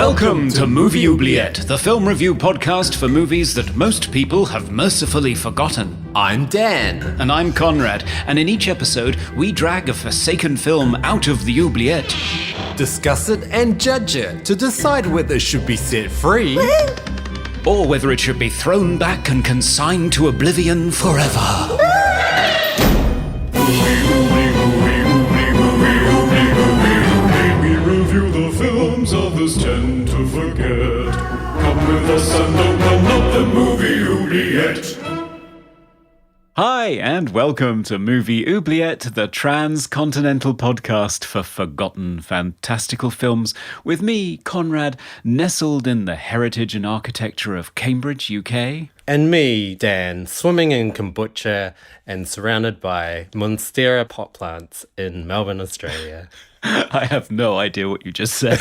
Welcome to Movie Oubliette, the film review podcast for movies that most people have mercifully forgotten. I'm Dan. And I'm Conrad, and in each episode, we drag a forsaken film out of the oubliette, Discuss it and judge it to decide whether it should be set free or whether it should be thrown back and consigned to oblivion forever. Films others tend to forget. Come with us and open up the movie oubliette. Hi, and welcome to Movie Oubliette, the transcontinental podcast for forgotten fantastical films, with me, Conrad, nestled in the heritage and architecture of Cambridge, UK. And me, Dan, swimming in kombucha and surrounded by monstera pot plants in Melbourne, Australia. I have no idea what you just said.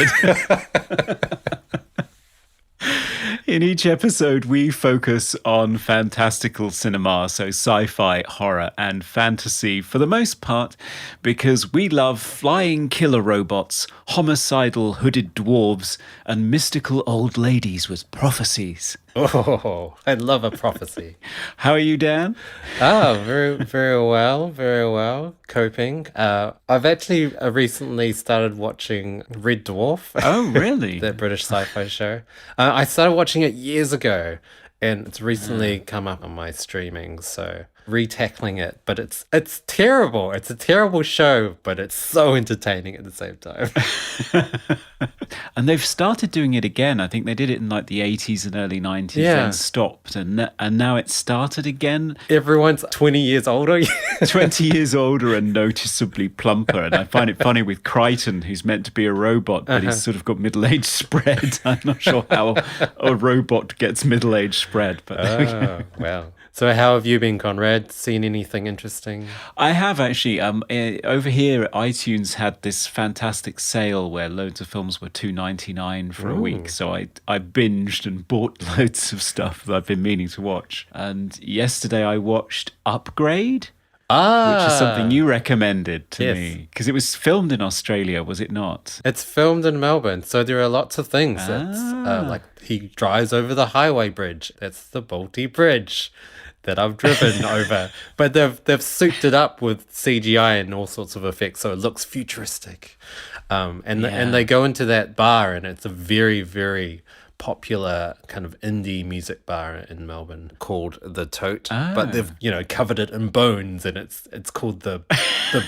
In each episode, we focus on fantastical cinema, so sci-fi, horror, and fantasy for the most part, because we love flying killer robots, homicidal hooded dwarves, and mystical old ladies with prophecies. Oh, I love a prophecy. How are you, Dan? Oh, very well. Coping. I've actually recently started watching Red Dwarf. Oh, really? That British sci-fi show. I started watching it years ago, and it's recently come up on my streaming, so retackling it. But it's terrible. It's a terrible show, but it's so entertaining at the same time. And they've started doing it again. I think they did it in like the 80s and early 90s, then stopped, and now it's started again. Everyone's 20 years older. 20 years older and noticeably plumper. And I find it funny with Crichton, who's meant to be a robot, but he's sort of got middle-age spread. I'm not sure how a robot gets middle-age spread. But oh, wow. So how have you been, Conrad? Seen anything interesting? I have actually. Over here, iTunes had this fantastic sale where loads of films were $2.99 for a week. So I binged and bought loads of stuff that I've been meaning to watch. And yesterday I watched Upgrade, which is something you recommended to me. Because it was filmed in Australia, was it not? It's filmed in Melbourne, so there are lots of things. It's like he drives over the highway bridge. That's the Balti Bridge that I've driven over, but they've souped it up with CGI and all sorts of effects, so it looks futuristic. And they go into that bar, and it's a very, very popular kind of indie music bar in Melbourne called The Tote, but they've covered it in bones, and it's called the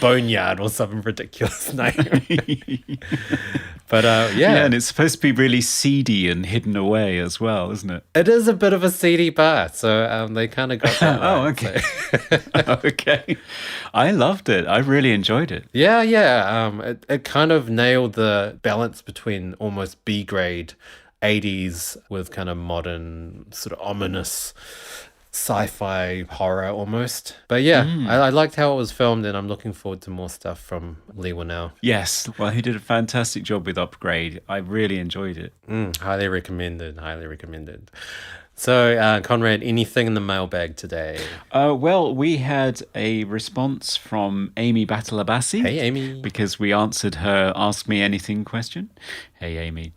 Boneyard or some ridiculous name. But and it's supposed to be really seedy and hidden away as well, isn't it? It is a bit of a seedy bar, so they kind of got that. Oh, okay. So. Okay. I loved it. I really enjoyed it. Yeah. It kind of nailed the balance between almost B-grade 80s with kind of modern, sort of ominous sci-fi horror almost. But I liked how it was filmed, and I'm looking forward to more stuff from Lee Winnell. Yes, well, he did a fantastic job with Upgrade. I really enjoyed it. Highly recommended. So, Conrad, anything in the mailbag today? Well, we had a response from Amy Batalabasi. Hey, Amy. Because we answered her Ask Me Anything question. Hey, Amy.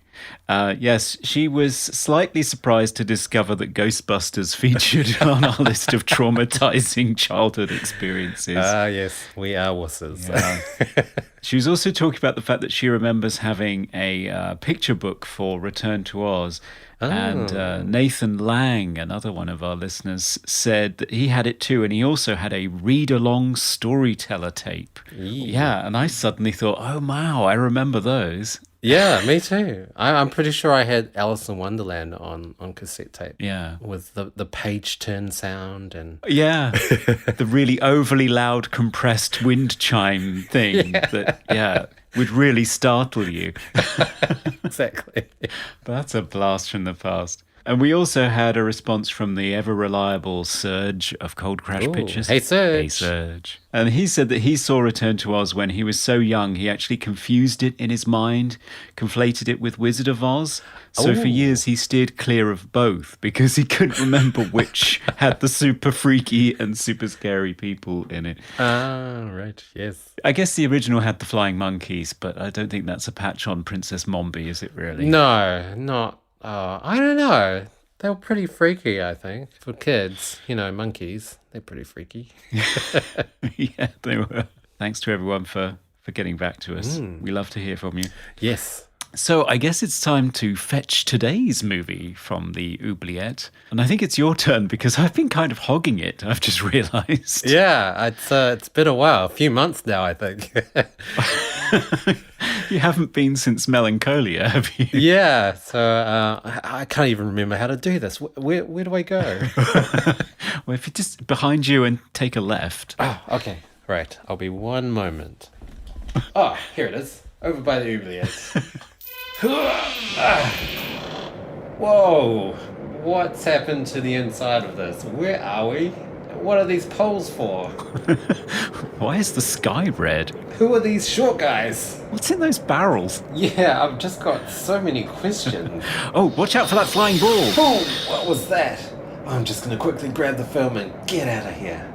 Yes, she was slightly surprised to discover that Ghostbusters featured on our list of traumatizing childhood experiences. Yes, we are wusses. Yeah. She was also talking about the fact that she remembers having a picture book for Return to Oz. And Nathan Lang, another one of our listeners, said that he had it too, and he also had a read-along storyteller tape. Yeah, and I suddenly thought, oh, wow, I remember those. Yeah, me too. I'm pretty sure I had Alice in Wonderland on cassette tape. Yeah. With the page turn sound and... Yeah, the really overly loud compressed wind chime thing that would really startle you. Exactly. That's a blast from the past. And we also had a response from the ever-reliable Serge of Cold Crash Pictures. Hey, Serge. Hey, Serge. And he said that he saw Return to Oz when he was so young, he actually confused it in his mind, conflated it with Wizard of Oz. So for years, he steered clear of both because he couldn't remember which had the super freaky and super scary people in it. Ah, right, yes. I guess the original had the flying monkeys, but I don't think that's a patch on Princess Mombi, is it really? No, not. I don't know. They were pretty freaky, I think, for kids. You know, monkeys. They're pretty freaky. Yeah, they were. Thanks to everyone for getting back to us. We love to hear from you. Yes. So I guess it's time to fetch today's movie from the oubliette. And I think it's your turn because I've been kind of hogging it, I've just realised. Yeah, it's been a while. A few months now, I think. You haven't been since Melancholia, have you? Yeah, so I can't even remember how to do this. Where do I go? Well, if you just behind you and take a left. Oh, okay. Right. I'll be one moment. Oh, here it is. Over by the oubliette. Whoa! What's happened to the inside of this? Where are we? What are these poles for? Why is the sky red? Who are these short guys? What's in those barrels? Yeah, I've just got so many questions. Oh, watch out for that flying ball. Oh, what was that? I'm just gonna quickly grab the film and get out of here.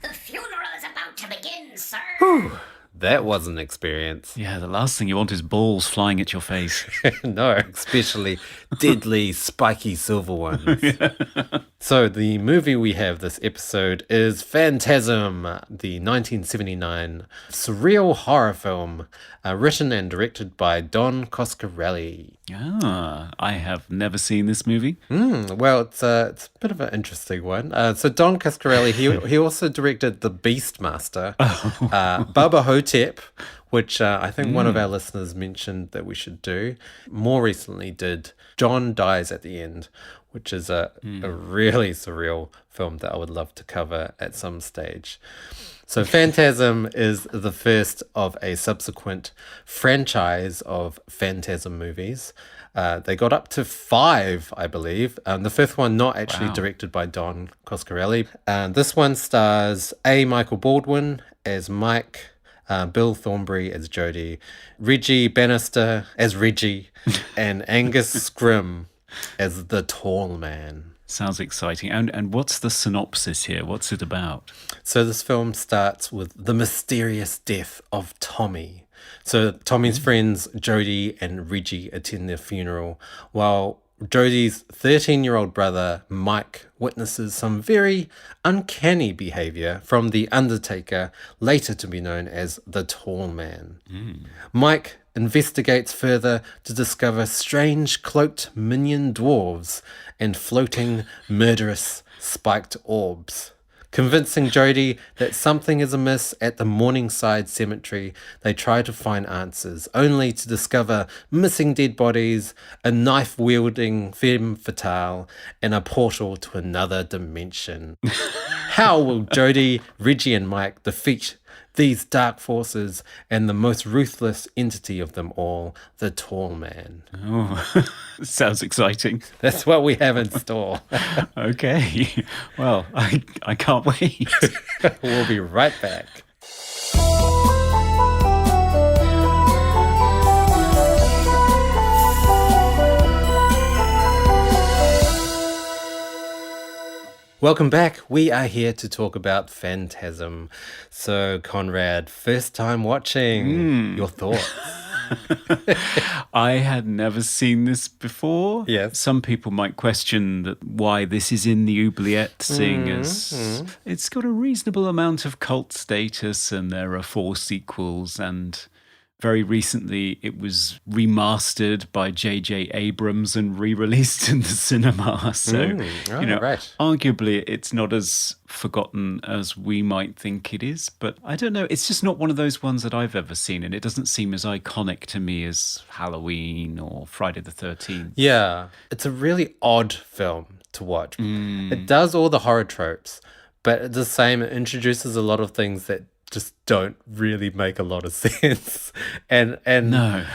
The funeral is about to begin, sir. Whew. That was an experience. Yeah, the last thing you want is balls flying at your face. No, especially deadly, spiky silver ones. So the movie we have this episode is Phantasm, the 1979 surreal horror film written and directed by Don Coscarelli. Ah, I have never seen this movie. Well, it's a bit of an interesting one. So Don Coscarelli, he also directed The Beastmaster, Baba Hotep, which I think one of our listeners mentioned that we should do. More recently did John Dies at the End, which is a really surreal film that I would love to cover at some stage. So Phantasm is the first of a subsequent franchise of Phantasm movies. They got up to 5, I believe. The fifth one not actually directed by Don Coscarelli. This one stars A. Michael Baldwin as Mike, Bill Thornbury as Jody, Reggie Bannister as Reggie, and Angus Scrimm as the Tall Man. Sounds exciting. And what's the synopsis here? What's it about? So this film starts with the mysterious death of Tommy. So Tommy's friends Jody and Reggie attend their funeral, while Jody's 13-year-old brother Mike witnesses some very uncanny behavior from the Undertaker, later to be known as the Tall Man. Mike investigates further to discover strange cloaked minion dwarves and floating murderous spiked orbs. Convincing Jody that something is amiss at the Morningside Cemetery, they try to find answers, only to discover missing dead bodies, a knife-wielding femme fatale, and a portal to another dimension. How will Jody, Reggie, and Mike defeat these dark forces and the most ruthless entity of them all, the Tall Man? Oh, sounds exciting. That's what we have in store. Okay. Well, I can't wait. We'll be right back. Welcome back. We are here to talk about Phantasm. So, Conrad, first time watching, your thoughts? I had never seen this before. Yes. Some people might question that why this is in the oubliette, seeing as it's got a reasonable amount of cult status and there are 4 sequels, and very recently it was remastered by J.J. Abrams and re-released in the cinema. So, arguably it's not as forgotten as we might think it is. But I don't know, it's just not one of those ones that I've ever seen, and it doesn't seem as iconic to me as Halloween or Friday the 13th. Yeah, it's a really odd film to watch. It does all the horror tropes, but at the same, it introduces a lot of things that just don't really make a lot of sense. And No.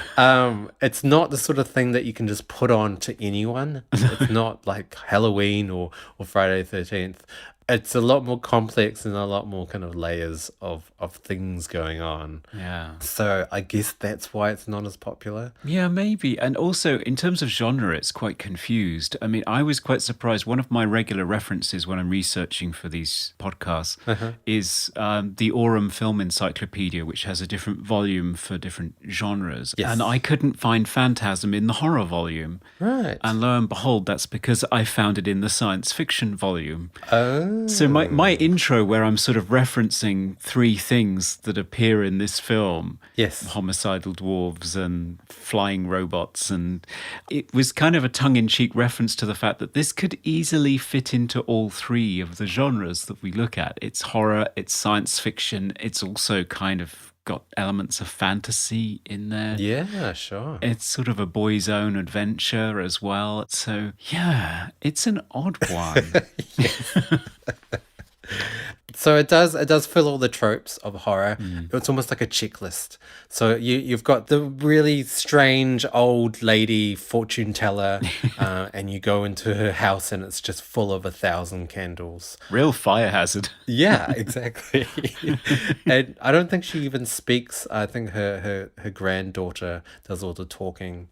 it's not the sort of thing that you can just put on to anyone. It's not like Halloween or Friday the 13th. It's a lot more complex and a lot more kind of layers of things going on. Yeah. So I guess that's why it's not as popular. Yeah, maybe. And also, in terms of genre, it's quite confused. I mean, I was quite surprised. One of my regular references when I'm researching for these podcasts is the Aurum Film Encyclopedia, which has a different volume for different genres. Yes. And I couldn't find Phantasm in the horror volume. Right. And lo and behold, that's because I found it in the science fiction volume. Oh. So my intro, where I'm sort of referencing three things that appear in this film, Yes. homicidal dwarves and flying robots, and it was kind of a tongue-in-cheek reference to the fact that this could easily fit into all three of the genres that we look at. It's horror, it's science fiction, it's also kind of got elements of fantasy in there. Yeah, sure. It's sort of a boy's own adventure as well. So, yeah, it's an odd one. So it does fill all the tropes of horror. It's almost like a checklist. So you've got the really strange old lady fortune teller, and you go into her house and it's just full of 1,000 candles. Real fire hazard. Yeah, exactly. And I don't think she even speaks. I think her granddaughter does all the talking.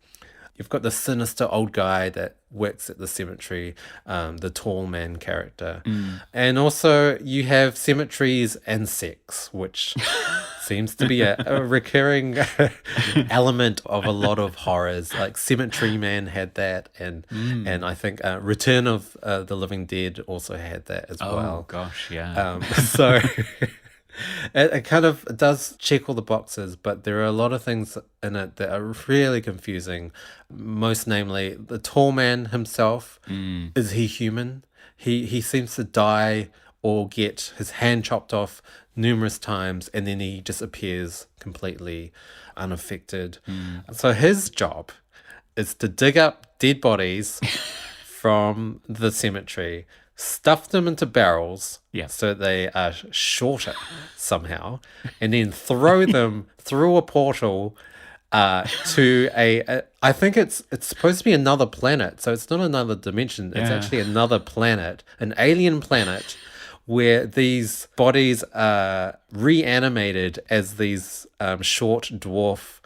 You've got the sinister old guy that works at the cemetery, the tall man character. And also you have cemeteries and sex, which seems to be a recurring element of a lot of horrors. Like Cemetery Man had that, and I think Return of the Living Dead also had that as well. Oh, gosh, yeah. So it kind of does check all the boxes, but there are a lot of things in it that are really confusing. Most namely, the tall man himself. Is he human? He seems to die or get his hand chopped off numerous times, and then he just appears completely unaffected. So his job is to dig up dead bodies from the cemetery, stuff them into barrels so they are shorter somehow, and then throw them through a portal to I think it's supposed to be another planet, so it's not another dimension. It's actually another planet, an alien planet, where these bodies are reanimated as these short dwarf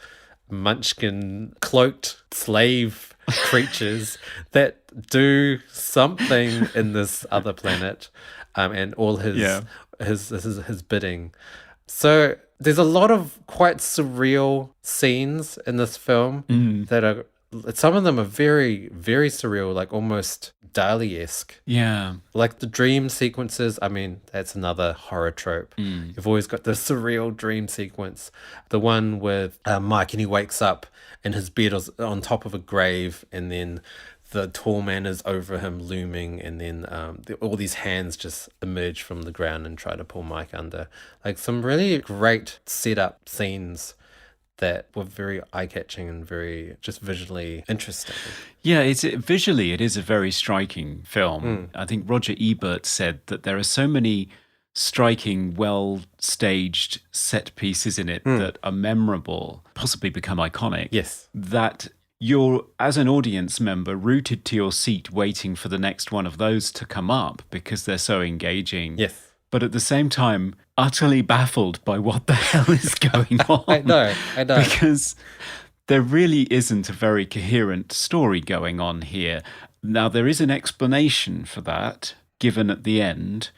munchkin cloaked slave creatures that do something in this other planet, and all his bidding. So there's a lot of quite surreal scenes in this film that are, some of them are very, very surreal, like almost Dali-esque. Yeah. Like the dream sequences, I mean, that's another horror trope. You've always got the surreal dream sequence. The one with Mike, and he wakes up and his bed is on top of a grave, and then the tall man is over him looming, and then all these hands just emerge from the ground and try to pull Mike under. Like some really great setup scenes that were very eye-catching and very just visually interesting. Yeah, visually it is a very striking film. I think Roger Ebert said that there are so many striking, well-staged set pieces in it that are memorable, possibly become iconic. Yes. That you're, as an audience member, rooted to your seat waiting for the next one of those to come up because they're so engaging. Yes. But at the same time, utterly baffled by what the hell is going on. I know. Because there really isn't a very coherent story going on here. Now, there is an explanation for that, given at the end.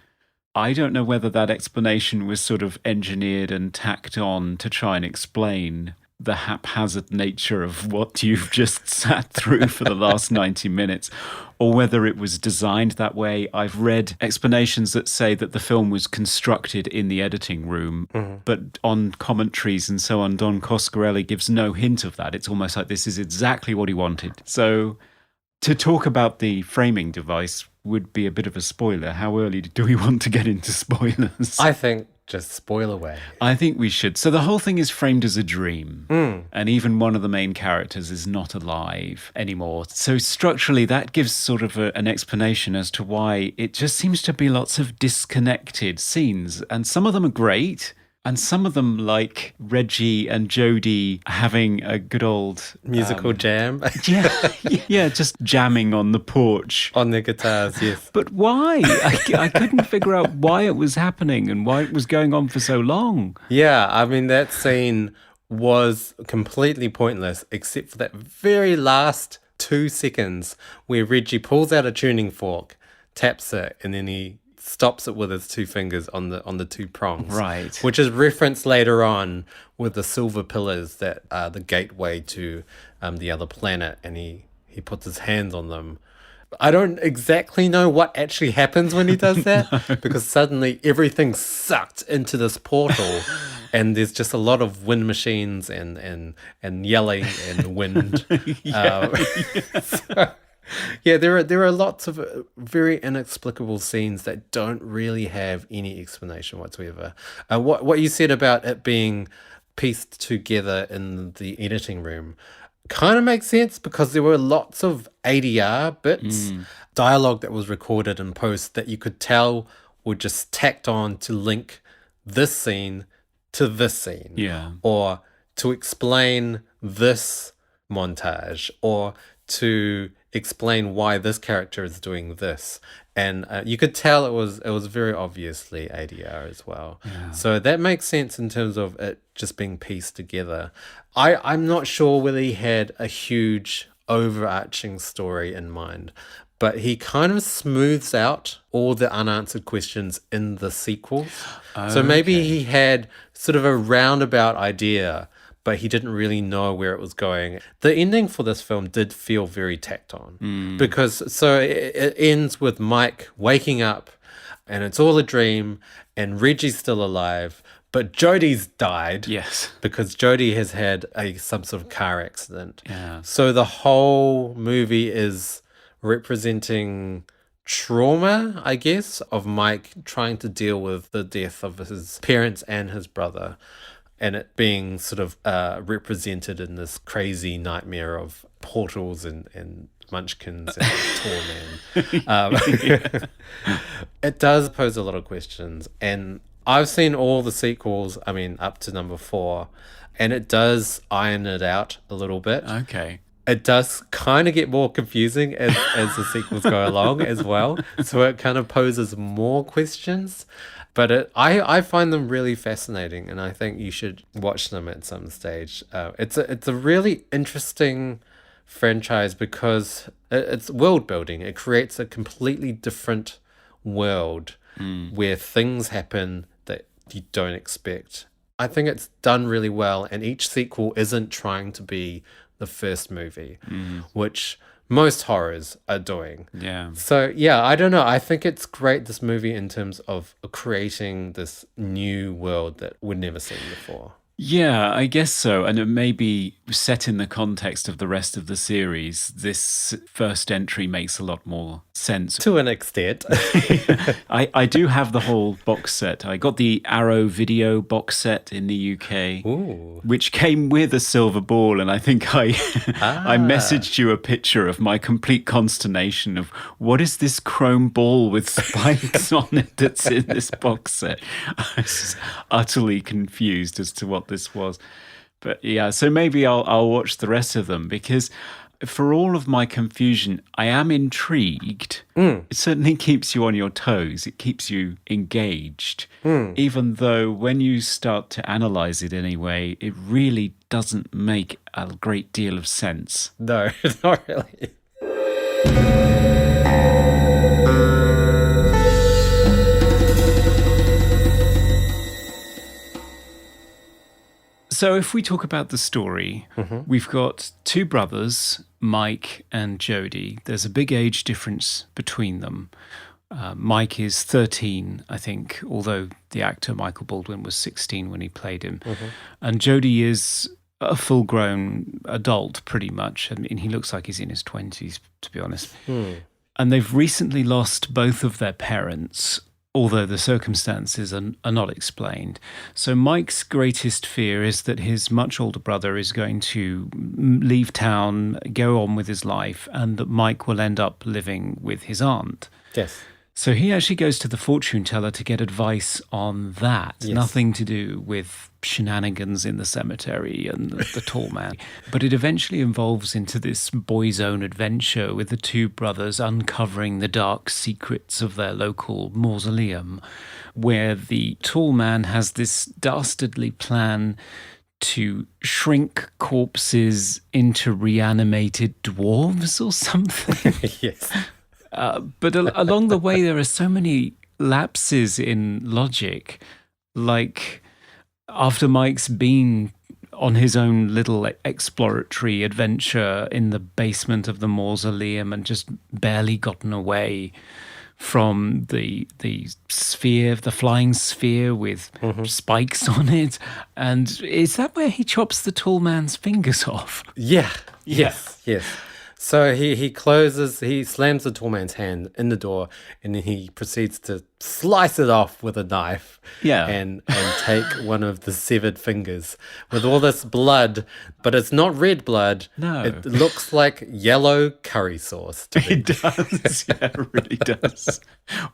I don't know whether that explanation was sort of engineered and tacked on to try and explain the haphazard nature of what you've just sat through for the last 90 minutes, or whether it was designed that way. I've read explanations that say that the film was constructed in the editing room, but on commentaries and so on, Don Coscarelli gives no hint of that. It's almost like this is exactly what he wanted. So to talk about the framing device would be a bit of a spoiler. How early do we want to get into spoilers? I think just spoil away. I think we should. So the whole thing is framed as a dream. And even one of the main characters is not alive anymore. So structurally, that gives sort of an explanation as to why it just seems to be lots of disconnected scenes. And some of them are great. And some of them, like Reggie and Jodie, having a good old Musical jam yeah, just jamming on the porch. on their guitars, yes. But why? I couldn't figure out why it was happening and why it was going on for so long. Yeah, I mean, that scene was completely pointless, except for that very last 2 seconds where Reggie pulls out a tuning fork, taps it, and then he stops it with his 2 fingers on the 2 prongs. Right. Which is referenced later on with the silver pillars that are the gateway to the other planet, and he puts his hands on them. I don't exactly know what actually happens when he does that, because suddenly everything's sucked into this portal, and there's just a lot of wind machines and yelling and wind. Yeah, there are lots of very inexplicable scenes that don't really have any explanation whatsoever. What you said about it being pieced together in the editing room kind of makes sense, because there were lots of ADR bits, dialogue that was recorded in post that you could tell were just tacked on to link this scene to this scene. Yeah. Or to explain this montage, or to explain why this character is doing this. And you could tell it was very obviously ADR as well. Yeah. So that makes sense in terms of it just being pieced together. I'm not sure whether he had a huge overarching story in mind, but he kind of smooths out all the unanswered questions in the sequels. So maybe he had sort of a roundabout idea, but he didn't really know where it was going. The ending for this film did feel very tacked on, because so it ends with Mike waking up and it's all a dream and Reggie's still alive, but Jodie's died. Yes. Because Jodie has had some sort of car accident. Yeah. So the whole movie is representing trauma, I guess, of Mike trying to deal with the death of his parents and his brother, and it being sort of represented in this crazy nightmare of portals and munchkins and tall man. It does pose a lot of questions, and I've seen all the sequels, I mean, up to number 4, and it does iron it out a little bit. Okay. It does kind of get more confusing as the sequels go along as well. So it kind of poses more questions. But I find them really fascinating, and I think you should watch them at some stage. It's a really interesting franchise because it's world building. It creates a completely different world where things happen that you don't expect. I think it's done really well, and each sequel isn't trying to be the first movie, which most horrors are doing. Yeah. So, yeah, I don't know. I think it's great, this movie, in terms of creating this new world that we'd never seen before. Yeah, I guess so. And it may be set in the context of the rest of the series. This first entry makes a lot more sense. To an extent. I do have the whole box set. I got the Arrow video box set in the UK, which came with a silver ball. And I think I messaged you a picture of my complete consternation of what is this chrome ball with spikes on it that's in this box set? I was utterly confused as to what this was. But yeah, so maybe I'll watch the rest of them, because for all of my confusion, I am intrigued. It certainly keeps you on your toes. It keeps you engaged, even though when you start to analyze it anyway, it really doesn't make a great deal of sense. No, not really. So if we talk about the story, we've got 2 brothers, Mike and Jodie. There's a big age difference between them. Mike is 13, I think, although the actor Michael Baldwin was 16 when he played him. And Jodie is a full-grown adult, pretty much. I mean, he looks like he's in his 20s, to be honest. And they've recently lost both of their parents, although the circumstances are not explained. So Mike's greatest fear is that his much older brother is going to leave town, go on with his life, and that Mike will end up living with his aunt. Yes. So he actually goes to the fortune teller to get advice on that. Yes. Nothing to do with shenanigans in the cemetery and the tall man. But it eventually evolves into this boy's own adventure with the two brothers uncovering the dark secrets of their local mausoleum, where the tall man has this dastardly plan to shrink corpses into reanimated dwarves or something. Yes. But along the way, there are so many lapses in logic. Like, after Mike's been on his own little exploratory adventure in the basement of the mausoleum and just barely gotten away from the sphere, the flying sphere with spikes on it. And is that where he chops the tall man's fingers off? Yeah. Yes. So he slams the tall man's hand in the door, and then he proceeds to slice it off with a knife. Yeah. And take one of the severed fingers with all this blood, but it's not red blood. No. It looks like yellow curry sauce to me. It does. Yeah, it really does.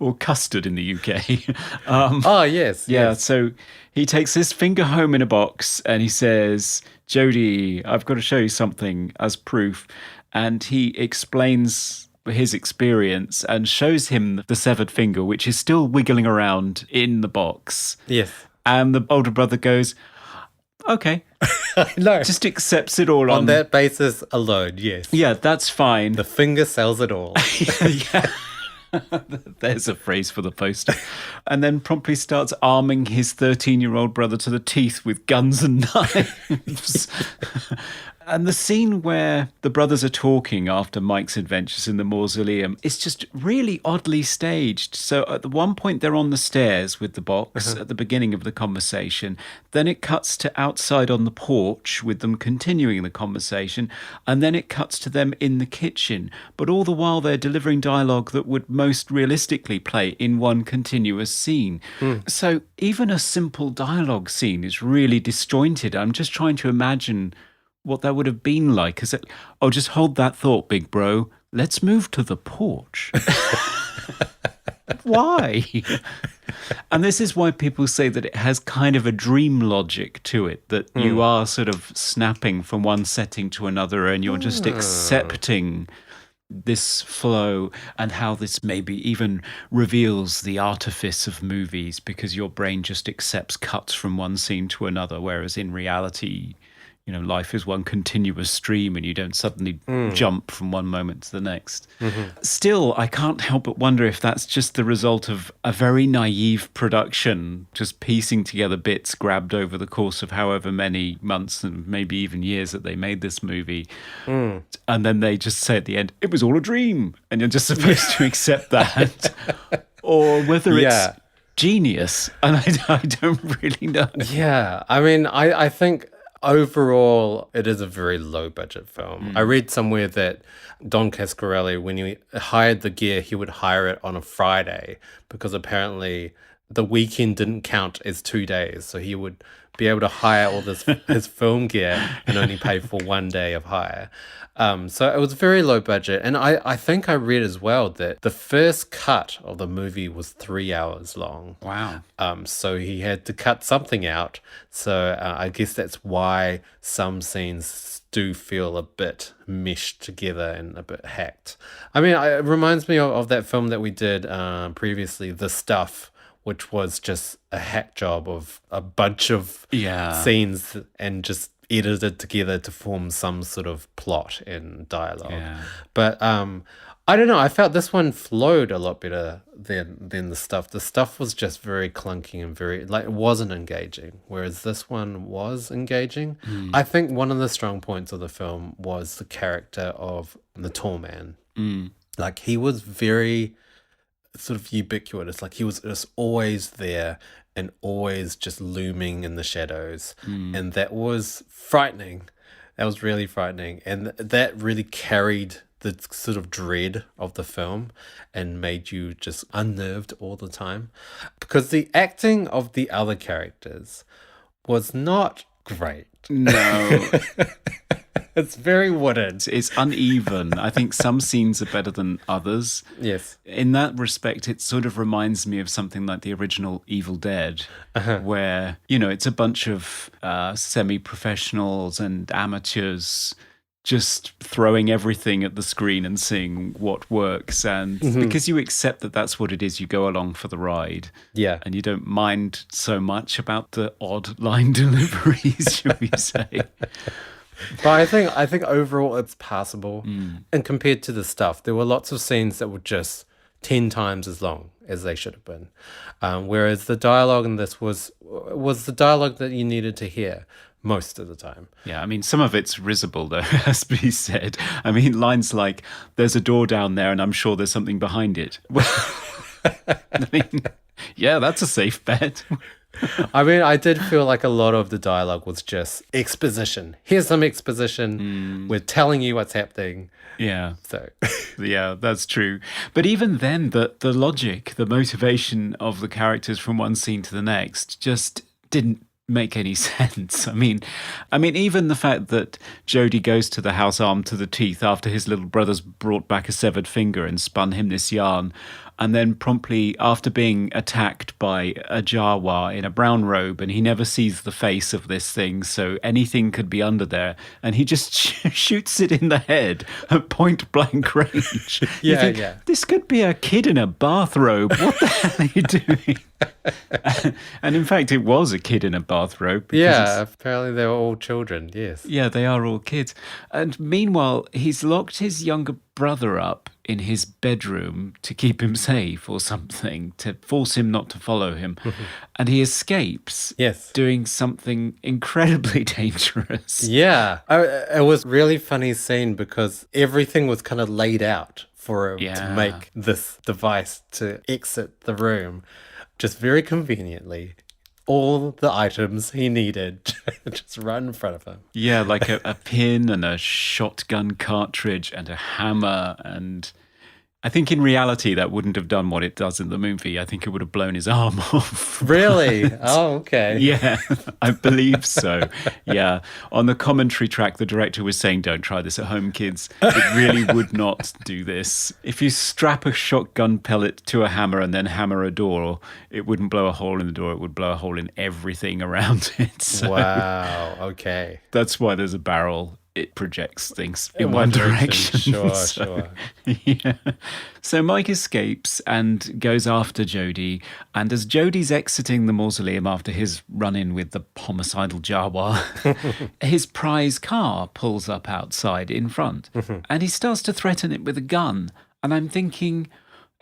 Or custard in the UK. Oh, yes. Yeah, yes. so he takes his finger home in a box and he says, Jody, I've got to show you something as proof. And he explains his experience and shows him the severed finger, which is still wiggling around in the box. Yes. And the older brother goes, okay. No. Just accepts it all On that basis alone, yes. Yeah, that's fine. The finger sells it all. Yeah. There's a phrase for the poster. And then promptly starts arming his 13-year-old brother to the teeth with guns and knives. And the scene where the brothers are talking after Mike's adventures in the mausoleum is just really oddly staged. So at the one point they're on the stairs with the box at the beginning of the conversation. Then it cuts to outside on the porch with them continuing the conversation. And then it cuts to them in the kitchen. But all the while they're delivering dialogue that would most realistically play in one continuous scene. So even a simple dialogue scene is really disjointed. I'm just trying to imagine what that would have been like. Is it, oh, just hold that thought, big bro. Let's move to the porch. Why? And this is why people say that it has kind of a dream logic to it, that you are sort of snapping from one setting to another and you're just accepting this flow, and how this maybe even reveals the artifice of movies because your brain just accepts cuts from one scene to another, whereas in reality, you know, life is one continuous stream and you don't suddenly jump from one moment to the next. Still, I can't help but wonder if that's just the result of a very naive production, just piecing together bits grabbed over the course of however many months and maybe even years that they made this movie. And then they just say at the end, it was all a dream. And you're just supposed to accept that. Or whether it's genius. And I don't really know. Yeah. I mean, I think overall, it is a very low budget film. I read somewhere that Don Coscarelli, when he hired the gear, he would hire it on a Friday because apparently the weekend didn't count as 2 days. So he would be able to hire all this his film gear and only pay for 1 day of hire. So it was very low budget. And I think I read as well that the first cut of the movie was 3 hours long. Wow. So he had to cut something out. So I guess that's why some scenes do feel a bit meshed together and a bit hacked. I mean, it reminds me of that film that we did previously, The Stuff, which was just a hack job of a bunch of scenes and just edited together to form some sort of plot and dialogue. Yeah. But I don't know, I felt this one flowed a lot better than The Stuff. The Stuff was just very clunky and very, like, it wasn't engaging, whereas this one was engaging. I think one of the strong points of the film was the character of the tall man. Like, he was very sort of ubiquitous. Like, he was just always there and always just looming in the shadows. And that was frightening. That was really frightening. And that really carried the sort of dread of the film and made you just unnerved all the time. Because the acting of the other characters was not great. No. It's very wooden. It's uneven. I think some scenes are better than others. Yes. In that respect, it sort of reminds me of something like the original Evil Dead, where, it's a bunch of semi-professionals and amateurs just throwing everything at the screen and seeing what works. And because you accept that that's what it is, you go along for the ride. Yeah. And you don't mind so much about the odd line deliveries, shall we say. But I think overall it's passable. And compared to the stuff, there were lots of scenes that were just 10 times as long as they should have been. Whereas the dialogue in this was the dialogue that you needed to hear most of the time. Yeah, I mean, some of it's risible, though, has to be said. I mean, lines like, there's a door down there and I'm sure there's something behind it. I mean, yeah, that's a safe bet. I mean, I did feel like a lot of the dialogue was just exposition. Here's some exposition. We're telling you what's happening. Yeah. So, yeah, that's true. But even then, the logic, the motivation of the characters from one scene to the next just didn't make any sense. I mean, even the fact that Jody goes to the house armed to the teeth after his little brother's brought back a severed finger and spun him this yarn, and then promptly, after being attacked by a Jawa in a brown robe, and he never sees the face of this thing, so anything could be under there, and he just shoots it in the head at point blank range. You think, this could be a kid in a bathrobe. What the hell are you doing? And in fact, it was a kid in a bathrobe. Yeah, apparently they were all children, yes. Yeah, they are all kids. And meanwhile, he's locked his younger brother up in his bedroom to keep him safe or something, to force him not to follow him. And he escapes, doing something incredibly dangerous. Yeah, it was really funny scene because everything was kind of laid out for him to make this device to exit the room. Just very conveniently, all the items he needed just right in front of him. Yeah, like a pin and a shotgun cartridge and a hammer. And I think in reality that wouldn't have done what it does in the movie. I think it would have blown his arm off. Really? Oh, okay. Yeah, I believe so. Yeah. On the commentary track, the director was saying, don't try this at home, kids. It really would not do this. If you strap a shotgun pellet to a hammer and then hammer a door, it wouldn't blow a hole in the door. It would blow a hole in everything around it. So wow. Okay. That's why there's a barrel. It projects things in one direction. Sure. Yeah. So Mike escapes and goes after Jody. And as Jody's exiting the mausoleum after his run-in with the homicidal Jawa, his prize car pulls up outside in front. And he starts to threaten it with a gun. And I'm thinking,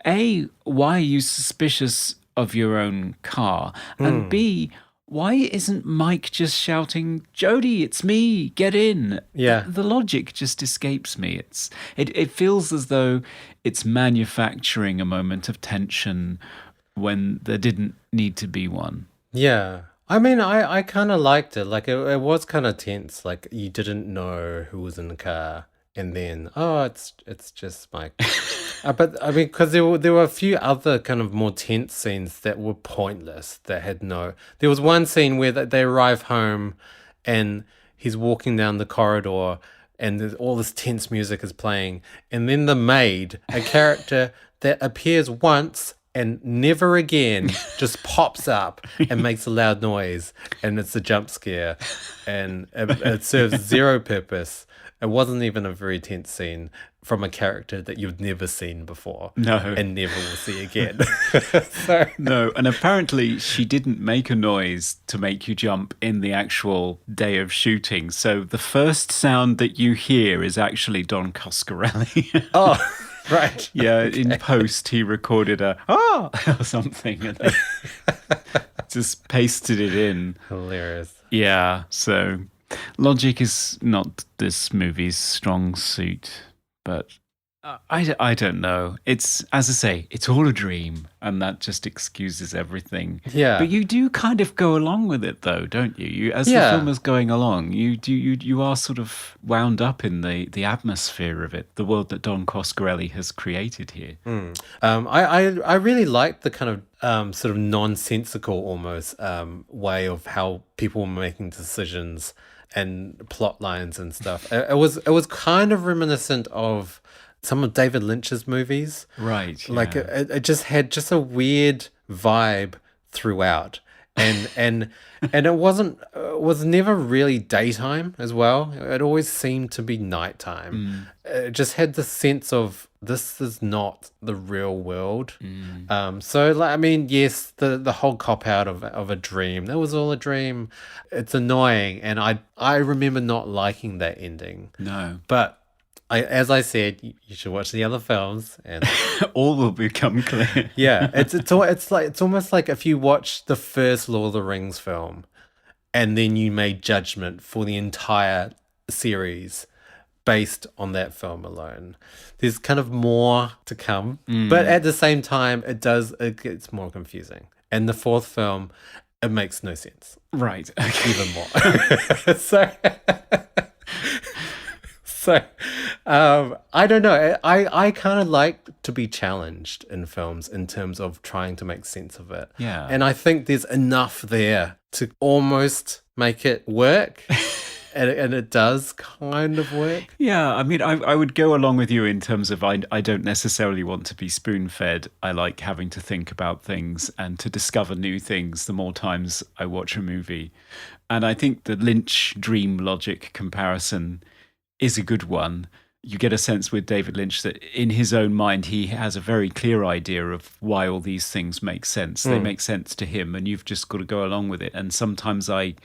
A, why are you suspicious of your own car? And B, why isn't Mike just shouting, Jody, it's me, get in? Yeah. The logic just escapes me. It feels as though it's manufacturing a moment of tension when there didn't need to be one. Yeah. I mean, I kind of liked it. Like, it was kind of tense. Like, you didn't know who was in the car. And then, it's just Mike. But I mean, because there were a few other kind of more tense scenes that were pointless. That had no. There was one scene where they arrive home, and he's walking down the corridor, and there's all this tense music is playing, and then the maid, a character that appears once and never again, just pops up and makes a loud noise, and it's a jump scare, and it serves zero purpose. It wasn't even a very tense scene from a character that you've never seen before. No. And never will see again. No, and apparently she didn't make a noise to make you jump in the actual day of shooting. So the first sound that you hear is actually Don Coscarelli. Oh, right. Yeah, okay. In post he recorded a or something and they just pasted it in. Hilarious. Yeah, so logic is not this movie's strong suit, but I don't know. It's, as I say, it's all a dream, and that just excuses everything. Yeah. But you do kind of go along with it, though, don't you? As the film is going along, you are sort of wound up in the atmosphere of it, the world that Don Coscarelli has created here. I really liked the kind of sort of nonsensical almost way of how people were making decisions and plot lines and stuff. It was kind of reminiscent of some of David Lynch's movies. Right. Like yeah. it just had just a weird vibe throughout. And it was never really daytime as well. It always seemed to be nighttime. It just had the sense of this is not the real world. So like I mean, yes, the whole cop out of a dream. That was all a dream. It's annoying, and I remember not liking that ending. No. But as I said, you should watch the other films, and All will become clear. yeah, it's almost like if you watch the first Lord of the Rings film, and then you made judgment for the entire series based on that film alone. There's kind of more to come, but at the same time, it gets more confusing. And the fourth film, it makes no sense, Right. Okay. even more. So, I don't know. I kind of like to be challenged in films in terms of trying to make sense of it. Yeah. And I think there's enough there to almost make it work. And it does kind of work. Yeah, I mean, I would go along with you in terms of I don't necessarily want to be spoon-fed. I like having to think about things and to discover new things the more times I watch a movie. And I think the Lynch dream logic comparison is a good one. You get a sense with David Lynch that in his own mind, he has a very clear idea of why all these things make sense. They make sense to him, and you've just got to go along with it. And sometimes I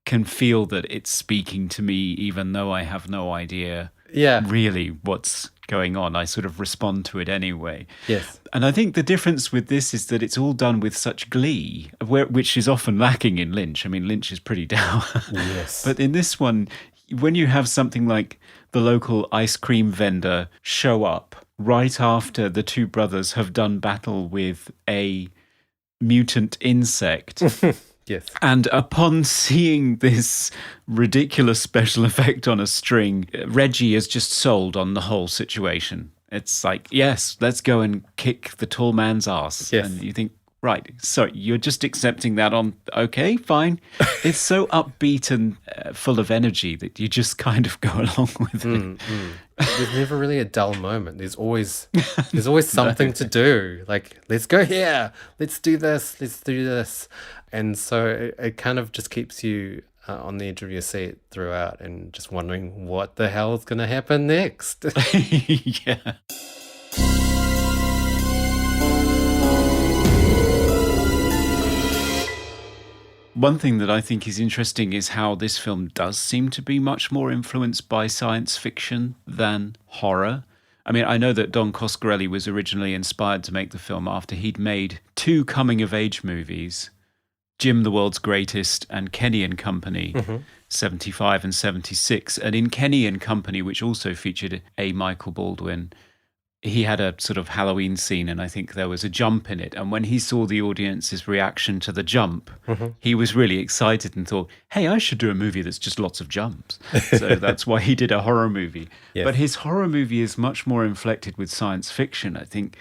can feel that it's speaking to me, even though I have no idea really what's going on. I sort of respond to it anyway. Yes. And I think the difference with this is that it's all done with such glee, which is often lacking in Lynch. I mean, Lynch is pretty dour. Yes. But in this one, when you have something like the local ice cream vendor show up right after the two brothers have done battle with a mutant insect, Yes. and upon seeing this ridiculous special effect on a string, Reggie is just sold on the whole situation. It's like, yes, let's go and kick the tall man's ass. Yes. And you think, right, so you're just accepting that on, okay, fine. It's so upbeat and full of energy that you just kind of go along with it. There's never really a dull moment. There's always something to do. Like, let's go here. Let's do this. Let's do this. And so it kind of just keeps you on the edge of your seat throughout and just wondering what the hell is going to happen next. Yeah. One thing that I think is interesting is how this film does seem to be much more influenced by science fiction than horror. I mean, I know that Don Coscarelli was originally inspired to make the film after he'd made two coming-of-age movies, Jim the World's Greatest and Kenny and Company, 75 and 76. And in Kenny and Company, which also featured a Michael Baldwin, he had a sort of Halloween scene, and I think there was a jump in it. And when he saw the audience's reaction to the jump, he was really excited and thought, hey, I should do a movie that's just lots of jumps. So that's why he did a horror movie. Yes. But his horror movie is much more inflected with science fiction. I think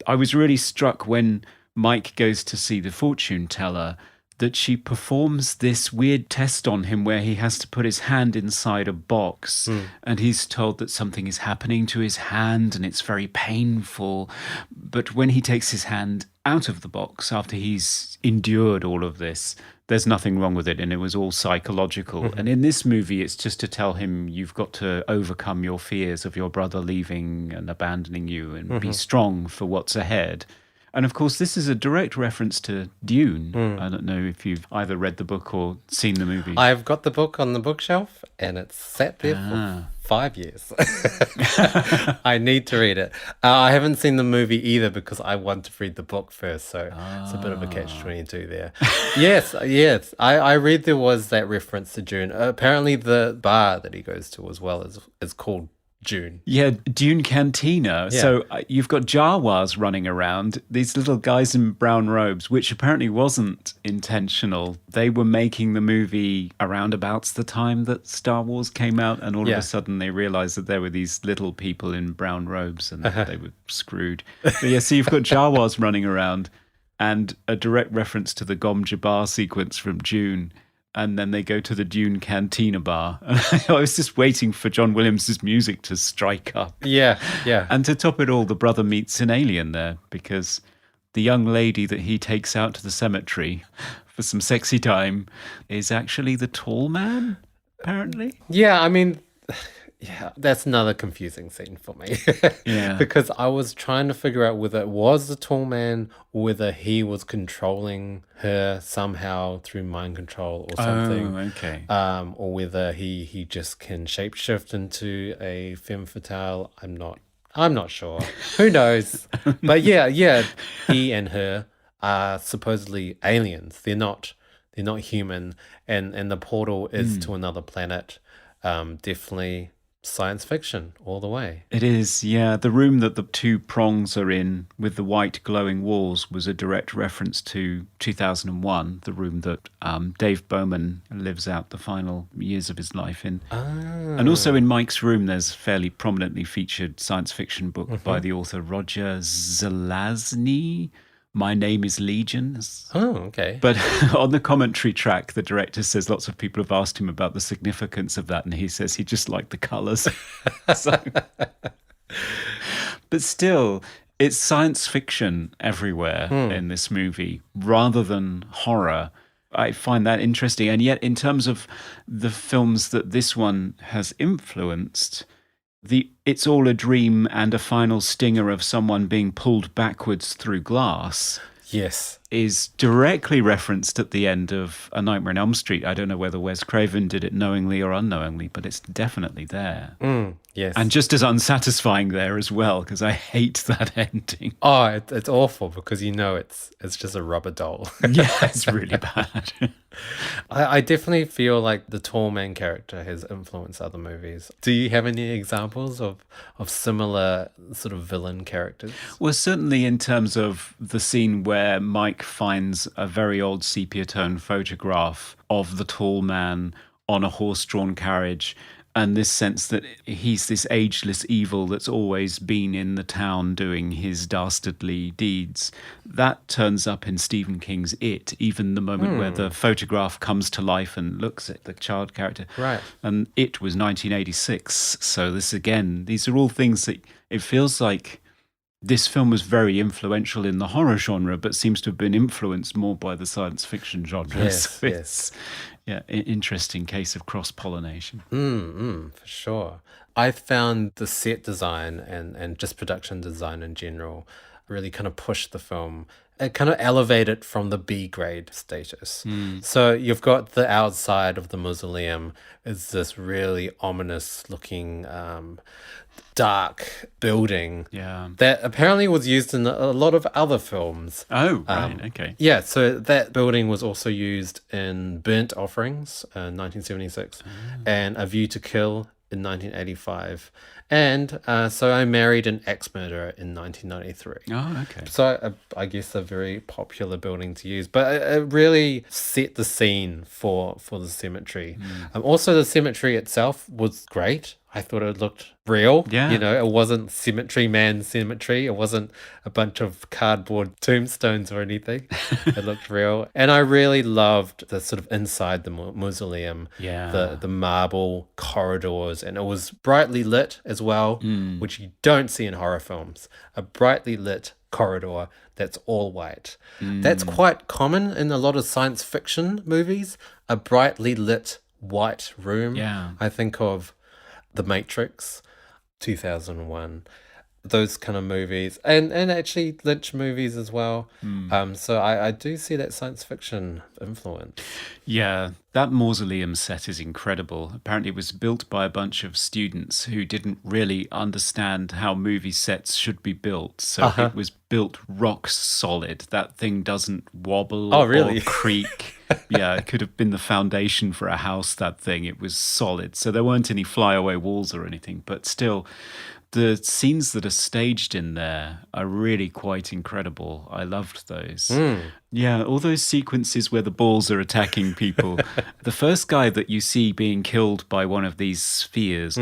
I was really struck when Mike goes to see the fortune teller that she performs this weird test on him where he has to put his hand inside a box and he's told that something is happening to his hand and it's very painful. But when he takes his hand out of the box after he's endured all of this, there's nothing wrong with it and it was all psychological. And in this movie, it's just to tell him you've got to overcome your fears of your brother leaving and abandoning you and be strong for what's ahead. And of course, this is a direct reference to Dune. I don't know if you've either read the book or seen the movie. I've got the book on the bookshelf and it's sat there for 5 years. I need to read it. I haven't seen the movie either because I want to read the book first. So it's a bit of a catch-22 there. Yes. I read there was that reference to Dune. Apparently the bar that he goes to as well is called Dune. Yeah, Dune Cantina. Yeah. So you've got jawas running around, these little guys in brown robes, which apparently wasn't intentional. They were making the movie around about the time that Star Wars came out, and all of a sudden they realized that there were these little people in brown robes and they were screwed. But yeah, so you've got jawas running around. and a direct reference to the Gom Jabbar sequence from Dune. And then they go to the Dune Cantina bar. I was just waiting for John Williams' music to strike up. Yeah. And to top it all, the brother meets an alien there because the young lady that he takes out to the cemetery for some sexy time is actually the tall man, apparently. Yeah, I mean, yeah, that's another confusing scene for me. Yeah. Because I was trying to figure out whether it was the tall man or whether he was controlling her somehow through mind control or something. Oh, okay. Or whether he just can shapeshift into a femme fatale. I'm not sure. Who knows? But yeah, he and her are supposedly aliens. They're not human, and the portal is to another planet. Definitely science fiction all the way. It is, yeah. The room that the two prongs are in with the white glowing walls was a direct reference to 2001, the room that Dave Bowman lives out the final years of his life in. And also in Mike's room, there's a fairly prominently featured science fiction book by the author Roger Zelazny. My Name is Legion. Oh, okay. But on the commentary track, the director says lots of people have asked him about the significance of that, and he says he just liked the colours. But still, it's science fiction everywhere in this movie, rather than horror. I find that interesting. And yet, in terms of the films that this one has influenced, It's All a Dream and a final stinger of someone being pulled backwards through glass Yes. is directly referenced at the end of A Nightmare on Elm Street. I don't know whether Wes Craven did it knowingly or unknowingly, but it's definitely there. Yes. And just as unsatisfying there as well, because I hate that ending. Oh, it's awful because it's just a rubber doll. Yeah, it's really bad. I definitely feel like the tall man character has influenced other movies. Do you have any examples of similar sort of villain characters? Well, certainly in terms of the scene where Mike finds a very old sepia-tone photograph of the tall man on a horse-drawn carriage, and this sense that he's this ageless evil that's always been in the town doing his dastardly deeds. That turns up in Stephen King's It, even the moment where the photograph comes to life and looks at the child character. Right. And It was 1986. So this, again, these are all things that it feels like this film was very influential in the horror genre, but seems to have been influenced more by the science fiction genre. Yes, So it's, yeah, an interesting case of cross-pollination. For sure. I found the set design and just production design in general really kind of pushed the film. It kind of elevated from the B grade status. So you've got the outside of the mausoleum is this really ominous looking dark building that apparently was used in a lot of other films. Oh, right, okay. Yeah, so that building was also used in Burnt Offerings in 1976 and A View to Kill in 1985. And So I Married an Ex-Murderer in 1993. Oh, okay. So I guess a very popular building to use, but it really set the scene for the cemetery. Also, the cemetery itself was great. I thought it looked real. Yeah. You know, it wasn't Cemetery Man Cemetery. It wasn't a bunch of cardboard tombstones or anything. It looked real. And I really loved the sort of inside the mausoleum, the marble corridors, and it was brightly lit as well, which you don't see in horror films. A brightly lit corridor that's all white. That's quite common in a lot of science fiction movies, a brightly lit white room. Yeah. I think of The Matrix, 2001, those kind of movies, and actually Lynch movies as well. So I do see that science fiction influence. Yeah, that mausoleum set is incredible. Apparently it was built by a bunch of students who didn't really understand how movie sets should be built. So it was built rock solid. That thing doesn't wobble really? or creak. Yeah, it could have been the foundation for a house, that thing. It was solid. So there weren't any flyaway walls or anything, but still, the scenes that are staged in there are really quite incredible. I loved those. Yeah, all those sequences where the balls are attacking people. The first guy that you see being killed by one of these spheres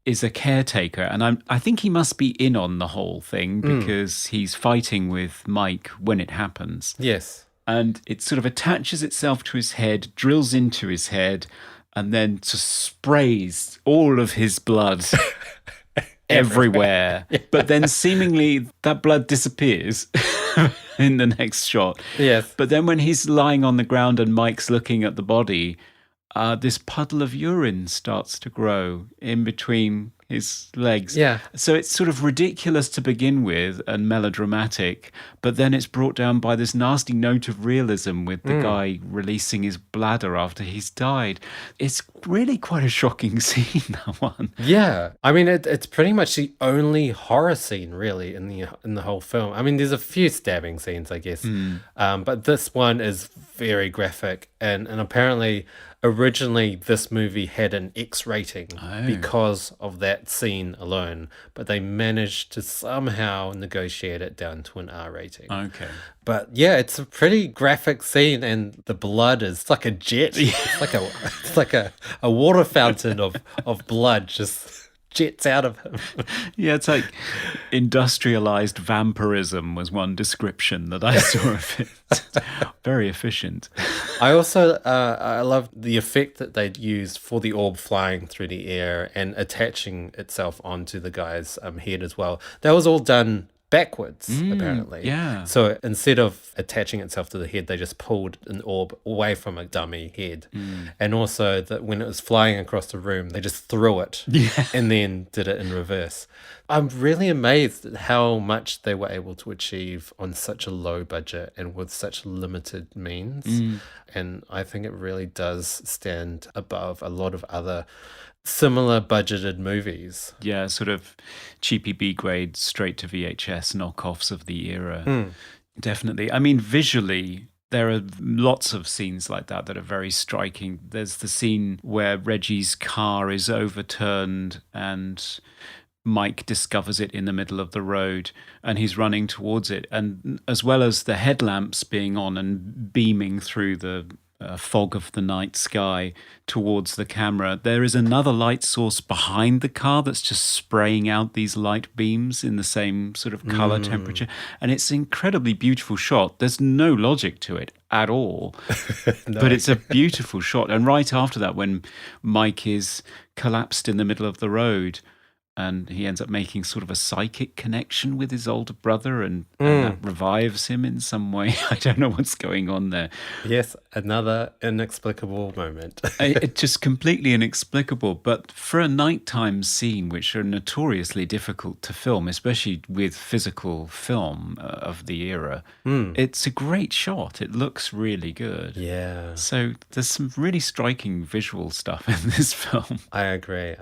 is a caretaker, and I think he must be in on the whole thing because he's fighting with Mike when it happens. Yes. And it sort of attaches itself to his head, drills into his head, and then just sprays all of his blood everywhere. Yeah. But then seemingly that blood disappears in the next shot. Yes. But then when he's lying on the ground and Mike's looking at the body, this puddle of urine starts to grow in between his legs. Yeah. So it's sort of ridiculous to begin with and melodramatic, but then it's brought down by this nasty note of realism with the guy releasing his bladder after he's died. It's really quite a shocking scene, that one. Yeah. I mean, it's pretty much the only horror scene, really, in the whole film. I mean, there's a few stabbing scenes, I guess. But this one is very graphic. And apparently, originally, this movie had an X rating because of that scene alone. But they managed to somehow negotiate it down to an R rating. Okay. But yeah, it's a pretty graphic scene, and the blood is like a jet. It's like a water fountain of blood just jets out of him. Yeah, it's like industrialized vampirism was one description that I saw of it. Very efficient. I also I love the effect that they'd used for the orb flying through the air and attaching itself onto the guy's head as well. That was all done backwards, apparently. Yeah. So instead of attaching itself to the head, they just pulled an orb away from a dummy head. And also that when it was flying across the room, they just threw it and then did it in reverse. I'm really amazed at how much they were able to achieve on such a low budget and with such limited means. And I think it really does stand above a lot of other similar budgeted movies. Yeah, sort of cheapy B-grade, straight to VHS knockoffs of the era. Definitely. I mean, visually, there are lots of scenes like that are very striking. There's the scene where Reggie's car is overturned and Mike discovers it in the middle of the road and he's running towards it. And as well as the headlamps being on and beaming through the fog of the night sky towards the camera, there is another light source behind the car that's just spraying out these light beams in the same sort of color temperature, and it's an incredibly beautiful shot. There's no logic to it at all. No. But it's a beautiful shot. And right after that, when Mike is collapsed in the middle of the road and he ends up making sort of a psychic connection with his older brother and that revives him in some way. I don't know what's going on there. Yes, another inexplicable moment. It's just completely inexplicable. But for a nighttime scene, which are notoriously difficult to film, especially with physical film of the era, it's a great shot. It looks really good. Yeah. So there's some really striking visual stuff in this film. I agree.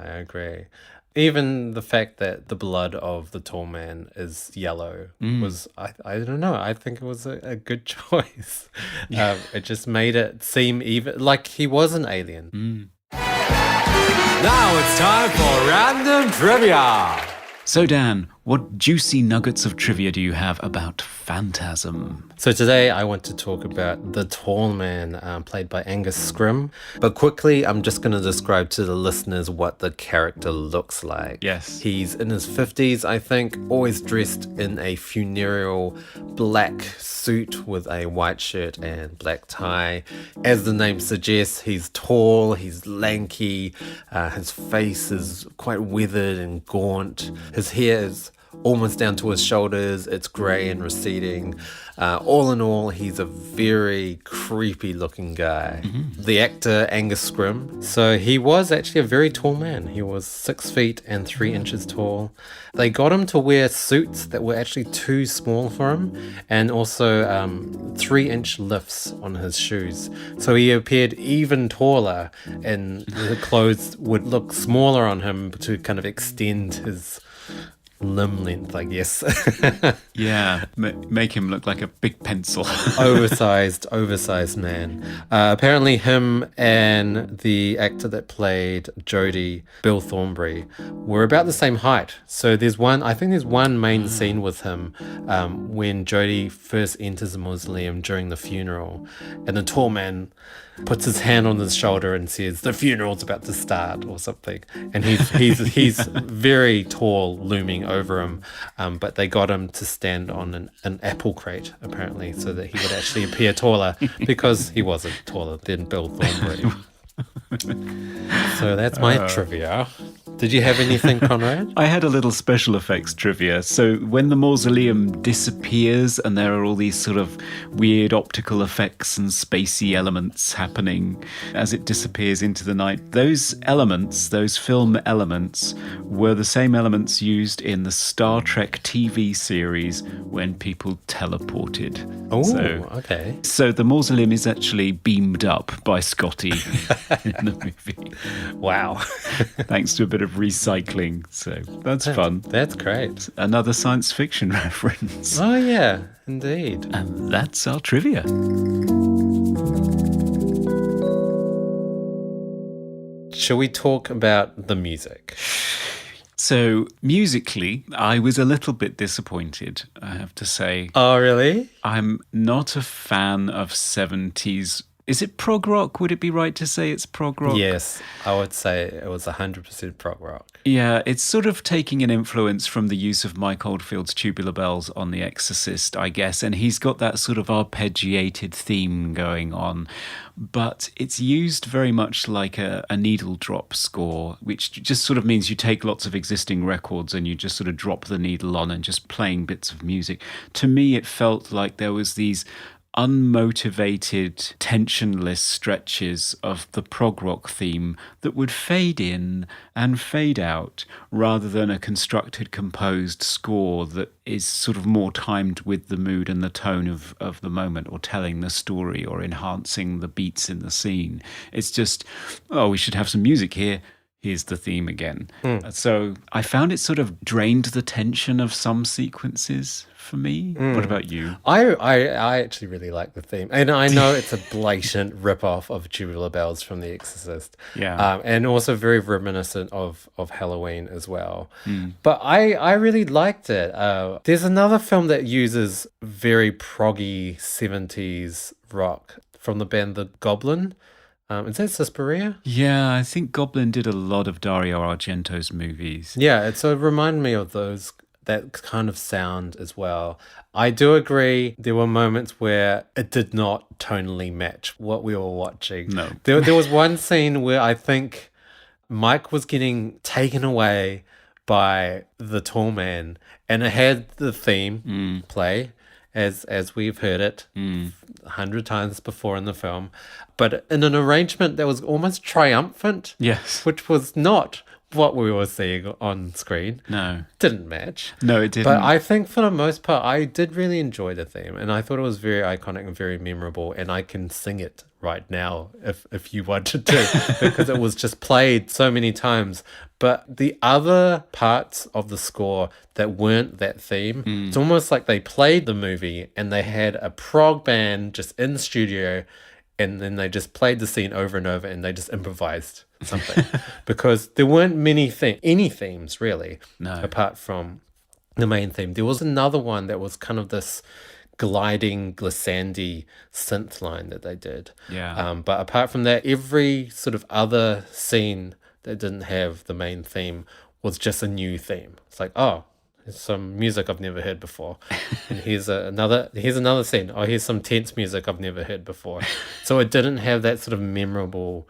Even the fact that the blood of the tall man is yellow was, I don't know, I think it was a good choice. It just made it seem even like he was an alien. Now it's time for Random Trivia. So Dan, what juicy nuggets of trivia do you have about Phantasm? So today I want to talk about the tall man played by Angus Scrimm. But quickly, I'm just going to describe to the listeners what the character looks like. Yes. He's in his 50s, I think, always dressed in a funereal black suit with a white shirt and black tie. As the name suggests, he's tall, he's lanky, his face is quite withered and gaunt. His hair is almost down to his shoulders. It's grey and receding. All in all, he's a very creepy looking guy. The actor Angus Scrimm. So he was actually a very tall man. He was 6 feet and 3 inches tall. They got him to wear suits that were actually too small for him, and also 3-inch lifts on his shoes. So he appeared even taller, and the clothes would look smaller on him to kind of extend his limb length, I guess. Yeah, make him look like a big pencil. Oversized man. Apparently him and the actor that played Jodie, Bill Thornbury, were about the same height. So there's one main scene with him when Jodie first enters the mausoleum during the funeral, and the tall man puts his hand on his shoulder and says, "The funeral's about to start," or something. And he's very tall, looming over him. But they got him to stand on an apple crate, apparently, so that he would actually appear taller, because he wasn't taller than Bill Thornbury. So that's my trivia. Did you have anything, Conrad? I had a little special effects trivia. So when the mausoleum disappears and there are all these sort of weird optical effects and spacey elements happening as it disappears into the night, those elements, those film elements, were the same elements used in the Star Trek TV series when people teleported. Oh, okay. So the mausoleum is actually beamed up by Scotty in the movie. Wow. Thanks to a bit of recycling. So that's fun. That's great. Another science fiction reference. Oh, yeah, indeed. And that's our trivia. Shall we talk about the music? So musically, I was a little bit disappointed, I have to say. Oh, really? I'm not a fan of 70s. Is it prog rock? Would it be right to say it's prog rock? Yes, I would say it was 100% prog rock. Yeah, it's sort of taking an influence from the use of Mike Oldfield's Tubular Bells on The Exorcist, I guess. And he's got that sort of arpeggiated theme going on. But it's used very much like a needle drop score, which just sort of means you take lots of existing records and you just sort of drop the needle on and just playing bits of music. To me, it felt like there was these unmotivated, tensionless stretches of the prog rock theme that would fade in and fade out rather than a constructed, composed score that is sort of more timed with the mood and the tone of the moment, or telling the story or enhancing the beats in the scene. It's just, oh, we should have some music here. Here's the theme again. So I found it sort of drained the tension of some sequences for me. What about you? I actually really like the theme. And I know it's a blatant rip-off of Tubular Bells from The Exorcist. Yeah. And also very reminiscent of Halloween as well. But I really liked it. There's another film that uses very proggy 70s rock from the band The Goblin. Is that Suspiria? Yeah, I think Goblin did a lot of Dario Argento's movies. Yeah, it sort of reminded me of that kind of sound as well. I do agree there were moments where it did not tonally match what we were watching. No. There was one scene where I think Mike was getting taken away by the tall man, and it had the theme play, as we've heard it 100 times before in the film, but in an arrangement that was almost triumphant. Yes. Which was not what we were seeing on screen. No. Didn't match. No, it didn't. But I think for the most part, I did really enjoy the theme, and I thought it was very iconic and very memorable, and I can sing it right now if you wanted to, because it was just played so many times. But the other parts of the score that weren't that theme, it's almost like they played the movie and they had a prog band just in the studio, and then they just played the scene over and over and they just improvised something. Because there weren't any themes really, apart from the main theme. There was another one that was kind of this gliding glissandi synth line that they did. Yeah. But apart from that, every sort of other scene that didn't have the main theme was just a new theme. It's like, oh, there's some music I've never heard before. And here's another scene. Oh, here's some tense music I've never heard before. So it didn't have that sort of memorable